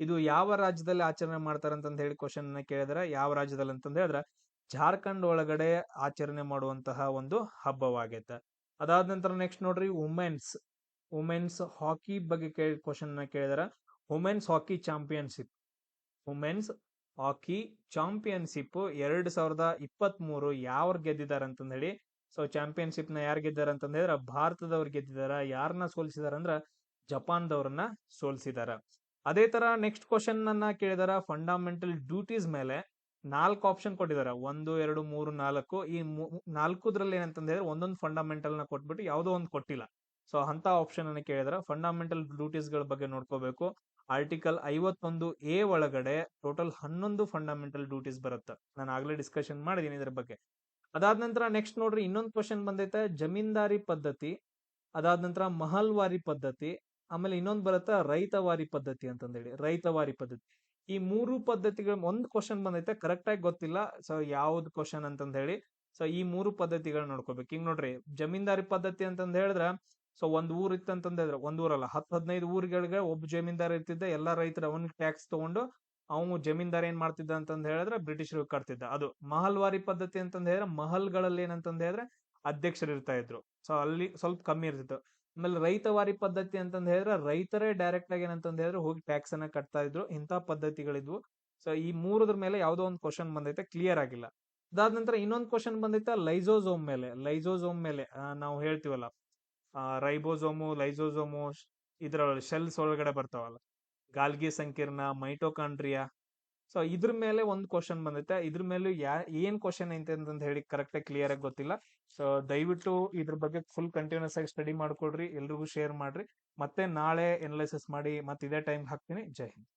ಇದು ಯಾವ ರಾಜ್ಯದಲ್ಲಿ ಆಚರಣೆ ಮಾಡ್ತಾರ ಅಂತಂದ ಹೇಳಿ ಕ್ವಶನ್ ಕೇಳಿದ್ರೆ, ಯಾವ ರಾಜ್ಯದಲ್ಲಿ ಅಂತಂದ ಹೇಳಿದ್ರೆ ಜಾರ್ಖಂಡ್ ಒಳಗಡೆ ಆಚರಣೆ ಮಾಡುವಂತಹ ಒಂದು ಹಬ್ಬವಾಗೈತೆ. ಅದಾದ ನಂತರ ನೆಕ್ಸ್ಟ್ ನೋಡ್ರಿ ವುಮೆನ್ಸ್ ಹಾಕಿ ಬಗ್ಗೆ ಕ್ವಶನ್ ಕೇಳಿದಾರ. Women's hockey championship women's hockey championship 2023 ಯಾರು ಗೆದ್ದಿದ್ದಾರೆ ಅಂತಂದ ಹೇಳಿ. ಸೊ ಚಾಂಪಿಯನ್ಶಿಪ್ ನ ಯಾರು ಗೆದ್ದಾರ ಅಂತಂದ ಹೇಳಿದ್ರೆ ಭಾರತದವ್ರು ಗೆದ್ದಿದಾರ. ಯಾರನ್ನ ಸೋಲ್ಸಿದಾರ ಅಂದ್ರ ಜಪಾನ್ದವ್ರನ್ನ ಸೋಲ್ಸಿದಾರ. ಅದೇ ತರ ನೆಕ್ಸ್ಟ್ ಕ್ವಶನ್ ಅನ್ನ ಕೇಳಿದಾರ ಫಂಡಮೆಂಟಲ್ ಡ್ಯೂಟೀಸ್ ಮೇಲೆ 4 ಆಪ್ಷನ್ ಕೊಟ್ಟಿದಾರ. 1, 2, 3, 4. ಈ 4ದ್ರಲ್ಲಿ ಏನಂತಂದ ಹೇಳಿದ್ರೆ ಒಂದೊಂದು ಫಂಡಮೆಂಟಲ್ ನ ಕೊಟ್ಬಿಟ್ಟು ಯಾವುದೋ ಒಂದು ಕೊಟ್ಟಿಲ್ಲ. ಸೊ ಅಂತ ಆಪ್ಷನ್ ಅನ್ನ ಕೇಳಿದಾರ. ಫಂಡಮೆಂಟಲ್ ಡ್ಯೂಟೀಸ್ ಗಳ ಬಗ್ಗೆ ನೋಡ್ಕೋಬೇಕು. ಆರ್ಟಿಕಲ್ 51A ಒಳಗಡೆ ಟೋಟಲ್ 11 ಫಂಡಮೆಂಟಲ್ ಡ್ಯೂಟೀಸ್ ಬರುತ್ತೆ. ನಾನು ಆಗ್ಲೇ ಡಿಸ್ಕಷನ್ ಮಾಡಿದೀನಿ ಇದ್ರ ಬಗ್ಗೆ. ಅದಾದ ನಂತರ ನೆಕ್ಸ್ಟ್ ನೋಡ್ರಿ ಇನ್ನೊಂದು ಕ್ವಶನ್ ಬಂದೈತೆ ಜಮೀನ್ದಾರಿ ಪದ್ಧತಿ, ಅದಾದ ನಂತರ ಮಹಲ್ವಾರಿ ಪದ್ಧತಿ, ಆಮೇಲೆ ಇನ್ನೊಂದು ಬರುತ್ತೆ ರೈತವಾರಿ ಪದ್ಧತಿ ಅಂತಂದೇಳಿ. ರೈತವಾರಿ ಪದ್ಧತಿ ಈ 3 ಪದ್ಧತಿಗಳ ಒಂದು ಕ್ವಶನ್ ಬಂದೈತೆ, ಕರೆಕ್ಟ್ ಆಗಿ ಗೊತ್ತಿಲ್ಲ ಸೊ ಯಾವ್ದು ಕ್ವಶನ್ ಅಂತಂದ ಹೇಳಿ. ಸೊ ಈ 3 ಪದ್ಧತಿಗಳನ್ನ ನೋಡ್ಕೋಬೇಕು. ಹಿಂಗ್ ನೋಡ್ರಿ ಜಮೀನ್ದಾರಿ ಪದ್ಧತಿ ಅಂತಂದ ಹೇಳಿದ್ರೆ, ಸೊ ಒಂದ್ ಊರ್ ಇತ್ತಂತಂದ ಹೇಳಿದ್ರೆ, ಒಂದ್ ಊರಲ್ಲ 10-15 ಊರುಗಳಿಗೆ ಒಬ್ಬ ಜಮೀನ್ದಾರ ಇರ್ತಿದ್ದ. ಎಲ್ಲಾ ರೈತರು ಅವನಿಗೆ ಟ್ಯಾಕ್ಸ್ ತಗೊಂಡು ಅವನು ಜಮೀನ್ದಾರ ಏನ್ ಮಾಡ್ತಿದ್ದ ಅಂತಂದ ಹೇಳಿದ್ರೆ ಬ್ರಿಟಿಷರು ಕಟ್ತಿದ್ದ. ಅದು ಮಹಲ್ವಾರಿ ಪದ್ಧತಿ ಅಂತಂದ ಹೇಳಿದ್ರೆ ಮಹಲ್ಗಳಲ್ಲಿ ಏನಂತಂದ ಹೇಳಿದ್ರೆ ಅಧ್ಯಕ್ಷರು ಇರ್ತಾ ಇದ್ರು. ಸೊ ಅಲ್ಲಿ ಸ್ವಲ್ಪ ಕಮ್ಮಿ ಇರ್ತಿತ್ತು. ಆಮೇಲೆ ರೈತವಾರಿ ಪದ್ಧತಿ ಅಂತಂದ ಹೇಳಿದ್ರೆ ರೈತರೇ ಡೈರೆಕ್ಟ್ ಆಗಿ ಏನಂತಂದ ಹೇಳಿದ್ರೆ ಹೋಗಿ ಟ್ಯಾಕ್ಸ್ ಅನ್ನ ಕಟ್ತಾ ಇದ್ರು. ಇಂಥ ಪದ್ಧತಿಗಳಿದ್ವು. ಸೊ ಈ 3ದ್ರ ಮೇಲೆ ಯಾವ್ದೋ ಒಂದು ಕ್ವಶನ್ ಬಂದೈತೆ, ಕ್ಲಿಯರ್ ಆಗಿಲ್ಲ. ಅದಾದ ನಂತರ ಇನ್ನೊಂದು ಕ್ವಶನ್ ಬಂದೈತೆ ಲೈಸೋಸೋಮ್ ಮೇಲೆ ನಾವು ಹೇಳ್ತೀವಲ್ಲ ರೈಬೋಸೋಮು ಲೈಸೋಸೋಮು ಇದ್ರ ಶೆಲ್ಸ್ ಒಳಗಡೆ ಬರ್ತಾವಲ್ಲ, ಗಾಲ್ಗಿ ಸಂಕೀರ್ಣ, ಮೈಟೋಕಾಂಡ್ರಿಯಾ. ಸೊ ಇದ್ರ ಮೇಲೆ ಒಂದು ಕ್ವಶನ್ ಬಂದೈತೆ. ಇದ್ರ ಮೇಲೂ ಏನ್ ಕ್ವಶನ್ ಐತೆ ಅಂತ ಹೇಳಿ ಕರೆಕ್ಟ್ ಆಗಿ ಕ್ಲಿಯರ್ ಆಗಿ ಗೊತ್ತಿಲ್ಲ. ಸೊ ದಯವಿಟ್ಟು ಇದ್ರ ಬಗ್ಗೆ ಫುಲ್ ಕಂಟಿನ್ಯೂಸ್ ಆಗಿ ಸ್ಟಡಿ ಮಾಡ್ಕೊಡ್ರಿ, ಎಲ್ರಿಗೂ ಶೇರ್ ಮಾಡ್ರಿ. ಮತ್ತೆ ನಾಳೆ ಎನಾಲಿಸಿಸ್ ಮಾಡಿ ಮತ್ತೆ ಇದೇ ಟೈಮ್ ಹಾಕ್ತೀನಿ. ಜೈ ಹಿಂದ್.